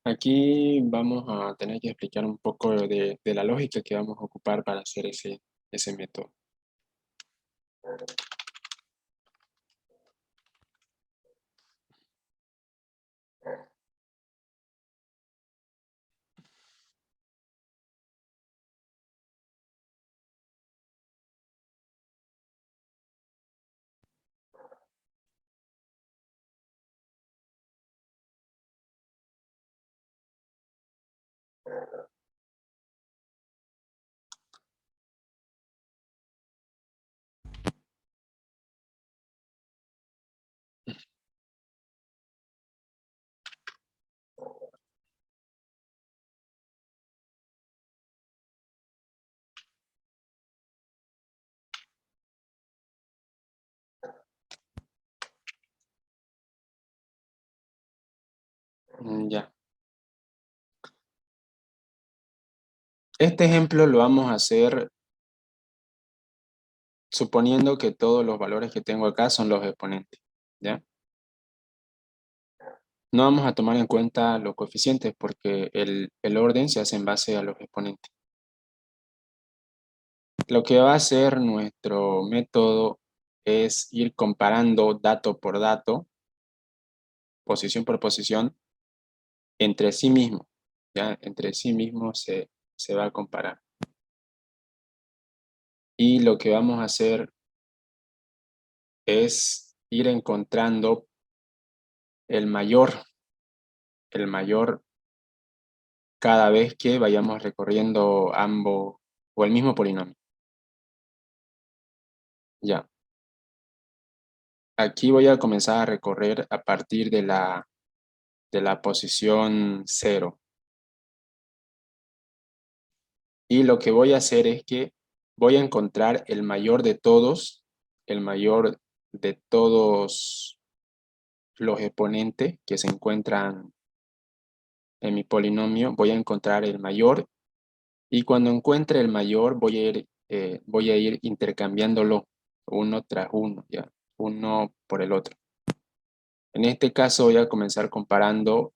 Aquí vamos a tener que explicar un poco de la lógica que vamos a ocupar para hacer ese método. Ya. Este ejemplo lo vamos a hacer suponiendo que todos los valores que tengo acá son los exponentes, ¿ya? No vamos a tomar en cuenta los coeficientes porque el orden se hace en base a los exponentes. Lo que va a hacer nuestro método es ir comparando dato por dato, posición por posición, entre sí mismo, ¿ya? Entre sí mismo se va a comparar. Y lo que vamos a hacer es ir encontrando el mayor cada vez que vayamos recorriendo ambos o el mismo polinomio. Ya. Aquí voy a comenzar a recorrer a partir de la posición 0. Y lo que voy a hacer es que voy a encontrar el mayor de todos los exponentes que se encuentran en mi polinomio. Voy a encontrar el mayor y cuando encuentre el mayor voy a ir intercambiándolo uno tras uno, ya, uno por el otro. En este caso voy a comenzar comparando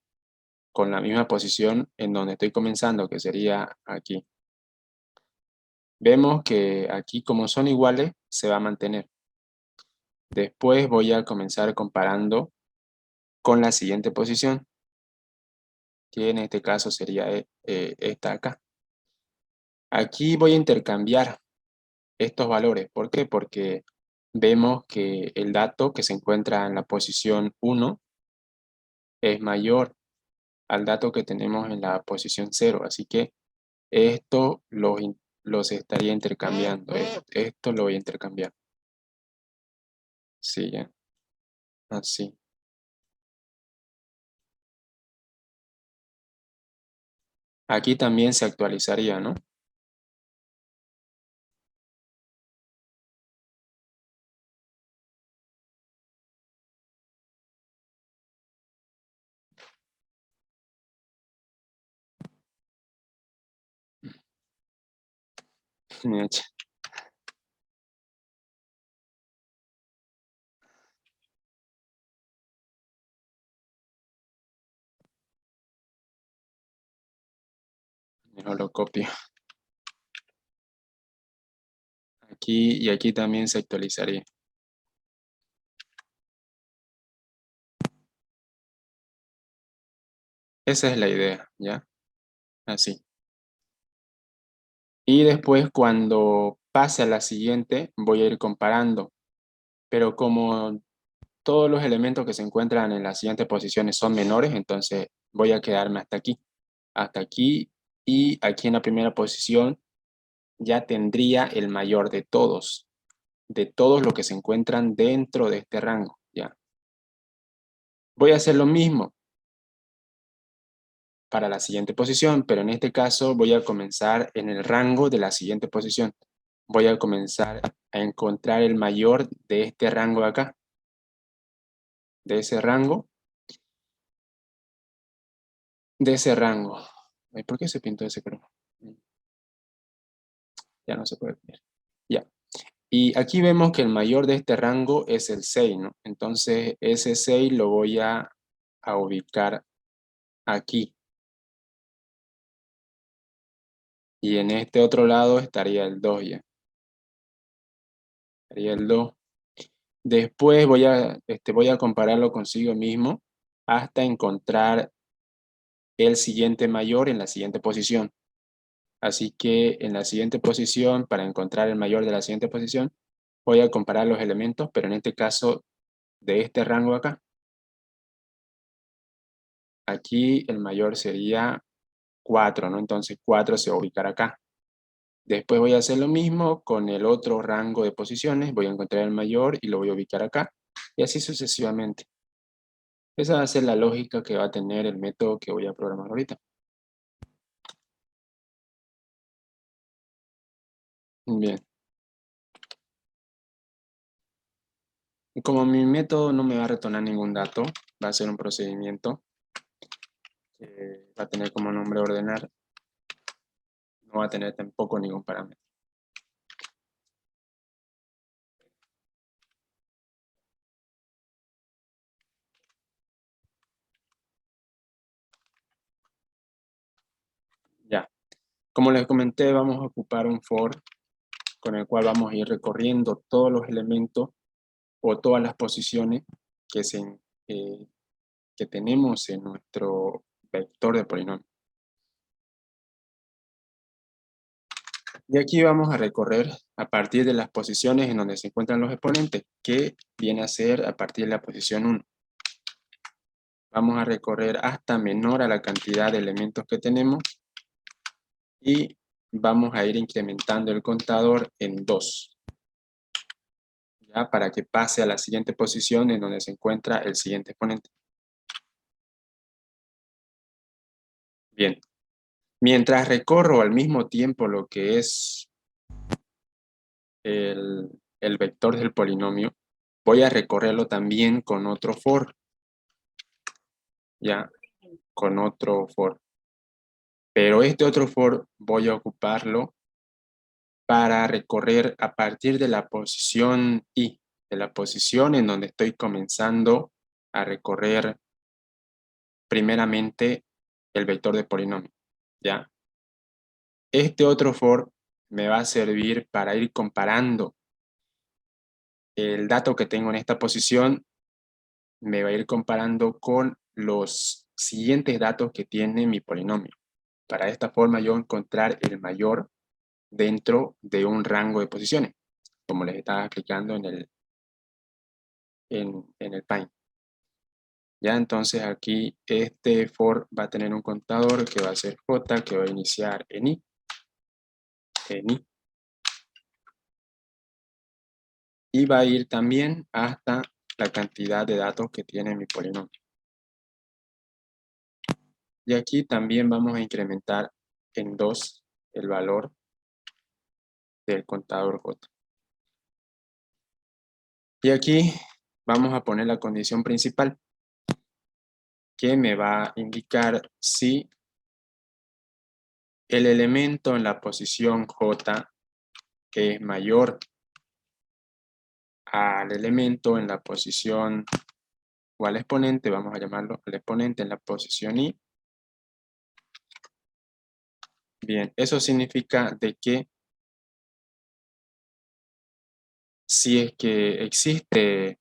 con la misma posición en donde estoy comenzando, que sería aquí. Vemos que aquí, como son iguales, se va a mantener. Después voy a comenzar comparando con la siguiente posición, que en este caso sería esta acá. Aquí voy a intercambiar estos valores. ¿Por qué? Porque vemos que el dato que se encuentra en la posición 1 es mayor al dato que tenemos en la posición 0. Así que esto los estaría intercambiando. Esto lo voy a intercambiar. Sí, ya. Así. Aquí también se actualizaría, ¿no? Mecha. Mejor lo copio. Aquí y aquí también se actualizaría. Esa es la idea, ¿ya? Así. Y después cuando pase a la siguiente, voy a ir comparando. Pero como todos los elementos que se encuentran en las siguientes posiciones son menores, entonces voy a quedarme hasta aquí. Hasta aquí y aquí en la primera posición ya tendría el mayor de todos los que se encuentran dentro de este rango, ¿ya? Voy a hacer lo mismo para la siguiente posición, pero en este caso voy a comenzar en el rango de la siguiente posición. Voy a comenzar a encontrar el mayor de este rango de acá, de ese rango, Ay, ¿por qué se pintó ese color? Ya no se puede ver. Ya. Y aquí vemos que el mayor de este rango es el 6, ¿no? Entonces ese 6 lo voy a ubicar aquí. Y en este otro lado estaría el 2 ya. Estaría el 2. Después voy a compararlo consigo mismo hasta encontrar el siguiente mayor en la siguiente posición. Así que en la siguiente posición, para encontrar el mayor de la siguiente posición, voy a comparar los elementos, pero en este caso de este rango acá. Aquí el mayor sería 4, ¿no? Entonces 4 se va a ubicar acá. Después voy a hacer lo mismo con el otro rango de posiciones. Voy a encontrar el mayor y lo voy a ubicar acá. Y así sucesivamente. Esa va a ser la lógica que va a tener el método que voy a programar ahorita. Bien. Y como mi método no me va a retornar ningún dato, va a ser un procedimiento. que va a tener como nombre ordenar, no va a tener tampoco ningún parámetro. Ya, como les comenté, vamos a ocupar un for con el cual vamos a ir recorriendo todos los elementos o todas las posiciones que, que tenemos en nuestro vector de polinomio. Y aquí vamos a recorrer a partir de las posiciones en donde se encuentran los exponentes, que viene a ser a partir de la posición 1. Vamos a recorrer hasta menor a la cantidad de elementos que tenemos y vamos a ir incrementando el contador en 2. ¿Ya? Para que pase a la siguiente posición en donde se encuentra el siguiente exponente. Bien. Mientras recorro al mismo tiempo lo que es el vector del polinomio, voy a recorrerlo también con otro for. Ya, con otro for. Pero este otro for voy a ocuparlo para recorrer a partir de la posición i, de la posición en donde estoy comenzando a recorrer primeramente el vector de polinomio. ¿Ya? Este otro for me va a servir para ir comparando el dato que tengo en esta posición, me va a ir comparando con los siguientes datos que tiene mi polinomio. Para esta forma yo encontrar el mayor dentro de un rango de posiciones, como les estaba explicando en el Pine. Ya, entonces aquí este for va a tener un contador que va a ser j, que va a iniciar en i. Y va a ir también hasta la cantidad de datos que tiene mi polinomio. Y aquí también vamos a incrementar en 2 el valor del contador j. Y aquí vamos a poner la condición principal, que me va a indicar si el elemento en la posición j es mayor al elemento en la posición, o al exponente, vamos a llamarlo al exponente en la posición i. Bien, eso significa de que si es que existe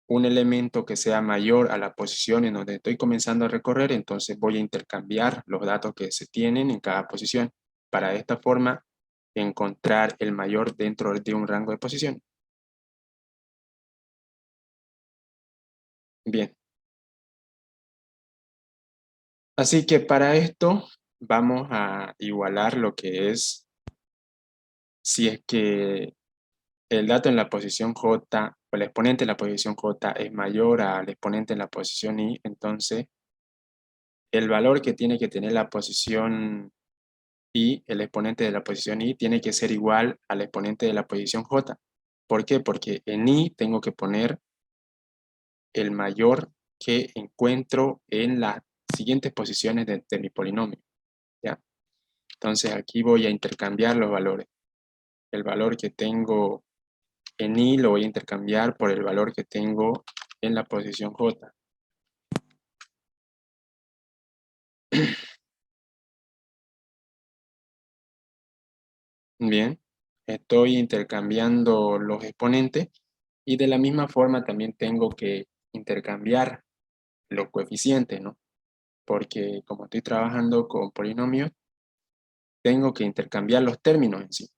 un elemento que sea mayor a la posición en donde estoy comenzando a recorrer, entonces voy a intercambiar los datos que se tienen en cada posición para de esta forma encontrar el mayor dentro de un rango de posición. Bien. Así que para esto vamos a igualar lo que es, si es que el dato en la posición J, o el exponente en la posición J es mayor al exponente en la posición I, entonces el valor que tiene que tener la posición I, el exponente de la posición I, tiene que ser igual al exponente de la posición J. ¿Por qué? Porque en I tengo que poner el mayor que encuentro en las siguientes posiciones de mi polinomio. ¿Ya? Entonces aquí voy a intercambiar los valores. El valor que tengo en I lo voy a intercambiar por el valor que tengo en la posición J. Bien, estoy intercambiando los exponentes y de la misma forma también tengo que intercambiar los coeficientes, ¿no? Porque como estoy trabajando con polinomios, tengo que intercambiar los términos en sí,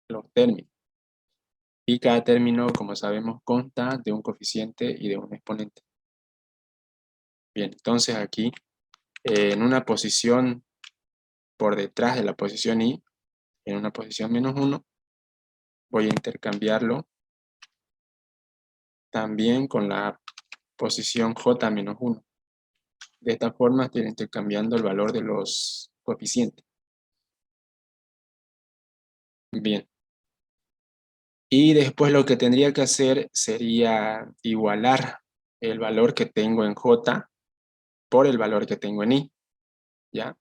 los términos. Y cada término, como sabemos, consta de un coeficiente y de un exponente. Bien, entonces aquí, en una posición por detrás de la posición i, en una posición -1, voy a intercambiarlo también con la posición j-1. De esta forma estoy intercambiando el valor de los coeficientes. Bien. Y después lo que tendría que hacer sería igualar el valor que tengo en j por el valor que tengo en I, ¿ya?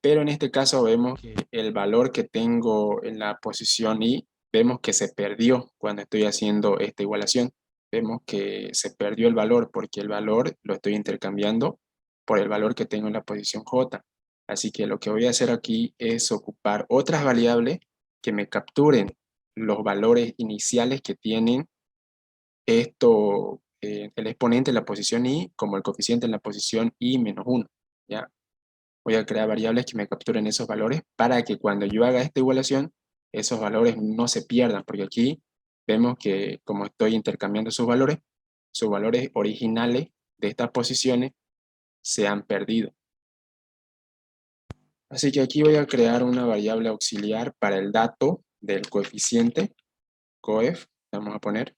Pero en este caso vemos que el valor que tengo en la posición I, vemos que se perdió cuando estoy haciendo esta igualación. Vemos que se perdió el valor porque el valor lo estoy intercambiando por el valor que tengo en la posición J. Así que lo que voy a hacer aquí es ocupar otras variables que me capturen los valores iniciales que tienen esto, el exponente en la posición I como el coeficiente en la posición I menos 1, ¿ya? Voy a crear variables que me capturen esos valores para que cuando yo haga esta igualación, esos valores no se pierdan, porque aquí vemos que como estoy intercambiando sus valores originales de estas posiciones se han perdido. Así que aquí voy a crear una variable auxiliar para el dato del coeficiente, coef, vamos a poner.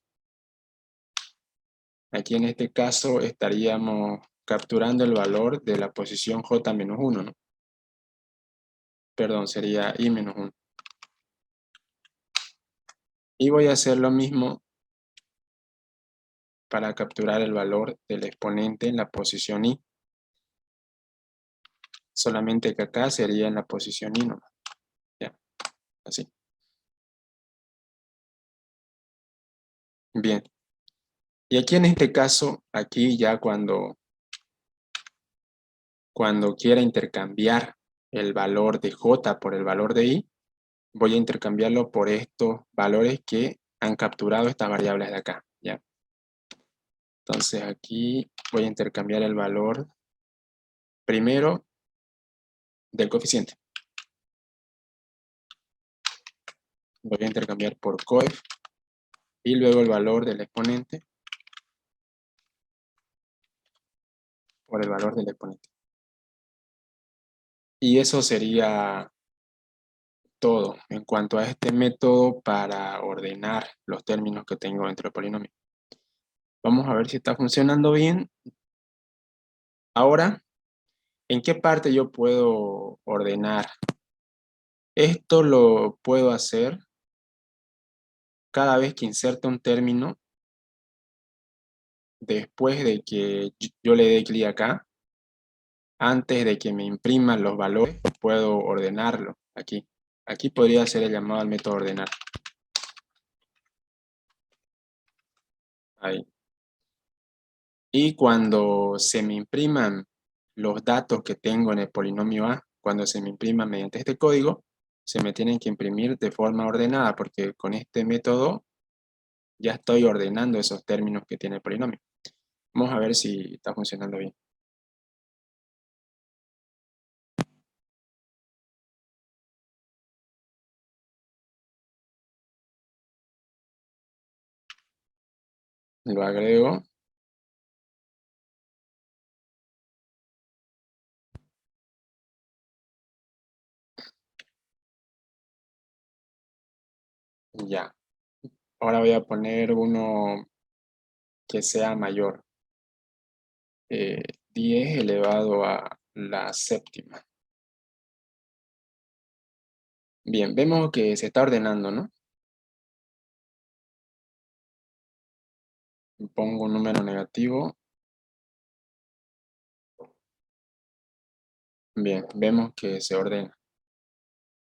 Aquí en este caso estaríamos capturando el valor de la posición j-1, ¿no? Perdón, sería i-1. Y voy a hacer lo mismo para capturar el valor del exponente en la posición i. Solamente que acá sería en la posición i, ¿no? Ya, así. Bien. Y aquí en este caso, aquí ya cuando quiera intercambiar el valor de j por el valor de i, voy a intercambiarlo por estos valores que han capturado estas variables de acá, ¿ya? Entonces aquí voy a intercambiar el valor primero del coeficiente. Voy a intercambiar por coef y luego el valor del exponente por el valor del exponente. Y eso sería todo en cuanto a este método para ordenar los términos que tengo dentro del polinomio. Vamos a ver si está funcionando bien. Ahora, ¿en qué parte yo puedo ordenar? Esto lo puedo hacer cada vez que inserte un término después de que yo le dé clic acá. Antes de que me impriman los valores, puedo ordenarlo aquí. Aquí podría ser el llamado al método ordenar. Ahí. Y cuando se me impriman los datos que tengo en el polinomio A, cuando se me impriman mediante este código, se me tienen que imprimir de forma ordenada, porque con este método ya estoy ordenando esos términos que tiene el polinomio. Vamos a ver si está funcionando bien. Lo agrego. Ya. Ahora voy a poner uno que sea mayor. 10 elevado a la séptima. Bien, vemos que se está ordenando, ¿no? Pongo un número negativo. Bien, vemos que se ordena.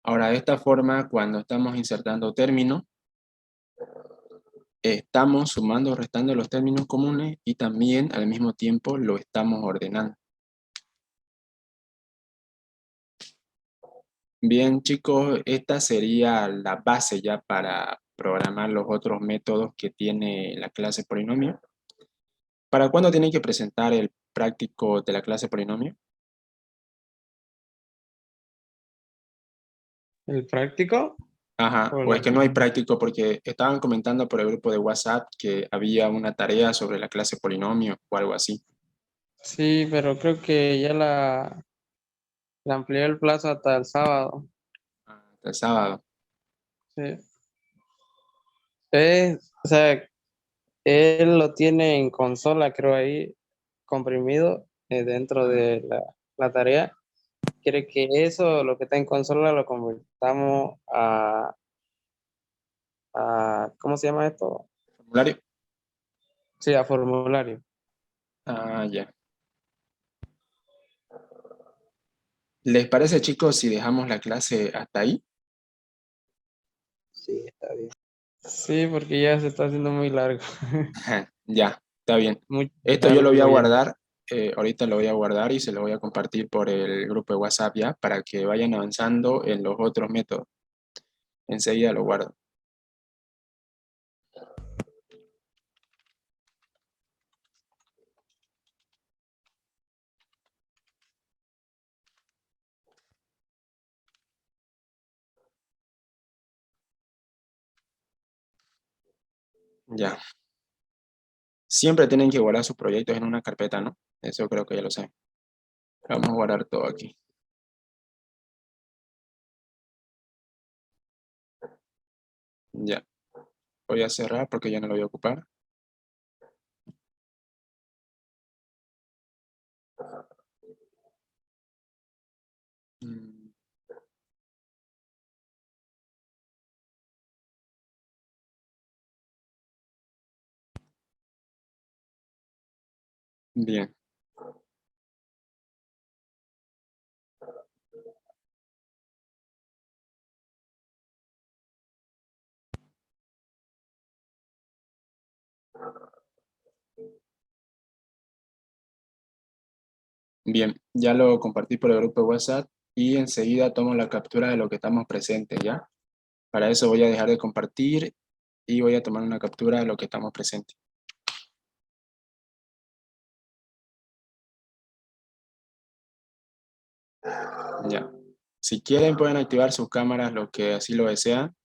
Ahora, de esta forma, cuando estamos insertando términos, estamos sumando o restando los términos comunes y también al mismo tiempo lo estamos ordenando. Bien, chicos, esta sería la base ya para programar los otros métodos que tiene la clase polinomio. ¿Para cuándo tienen que presentar el práctico de la clase polinomio? ¿El práctico? Ajá, O o es la... que no hay práctico porque estaban comentando por el grupo de WhatsApp que había una tarea sobre la clase polinomio o algo así. Sí, pero creo que ya la amplié el plazo hasta el sábado. Hasta el sábado. Sí. O sea, él lo tiene en consola, creo ahí, comprimido dentro de la tarea. Quiere que eso, lo que está en consola, lo convirtamos ¿cómo se llama esto? ¿Formulario? Sí, a formulario. Ah, ya. ¿Les parece, chicos, si dejamos la clase hasta ahí? Sí, está bien. Sí, porque ya se está haciendo muy largo. Ya, está bien. Muy Esto yo lo voy a largo ya. guardar, ahorita lo voy a guardar y se lo voy a compartir por el grupo de WhatsApp ya, para que vayan avanzando en los otros métodos. Enseguida lo guardo. Ya. Siempre tienen que guardar sus proyectos en una carpeta, ¿no? Eso creo que ya lo sé. Vamos a guardar todo aquí. Ya. Voy a cerrar porque ya no lo voy a ocupar. Mm, Bien. Bien, ya lo compartí por el grupo de WhatsApp y enseguida tomo la captura de lo que estamos presentes, ¿ya? Para eso voy a dejar de compartir y voy a tomar una captura de lo que estamos presentes. Ya. Si quieren pueden activar sus cámaras lo que así lo desean.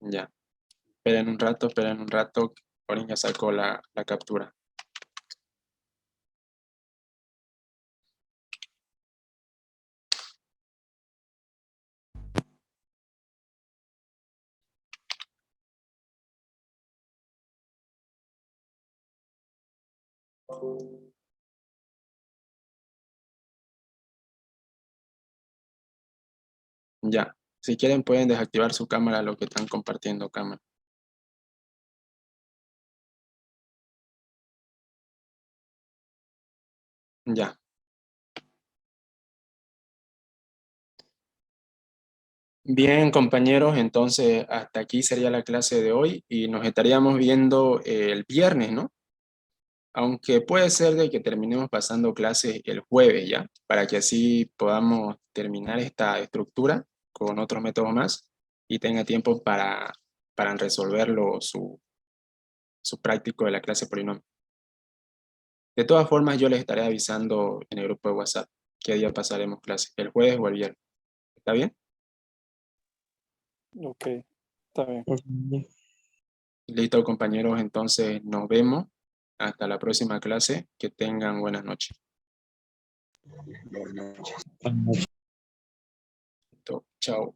Ya. Esperen un rato. Ahora ya sacó la captura. Ya. Si quieren pueden desactivar su cámara lo que están compartiendo cámara. Ya. Bien, compañeros, entonces hasta aquí sería la clase de hoy y nos estaríamos viendo el viernes, ¿no? Aunque puede ser de que terminemos pasando clases el jueves ya, para que así podamos terminar esta estructura con otros métodos más y tenga tiempo para resolverlo su práctico de la clase polinomio. De todas formas, yo les estaré avisando en el grupo de WhatsApp qué día pasaremos clase, el jueves o el viernes. ¿Está bien? Ok, está bien. Ok. Listo, compañeros, entonces nos vemos. Hasta la próxima clase. Que tengan buenas noches. Buenas noches. Chao.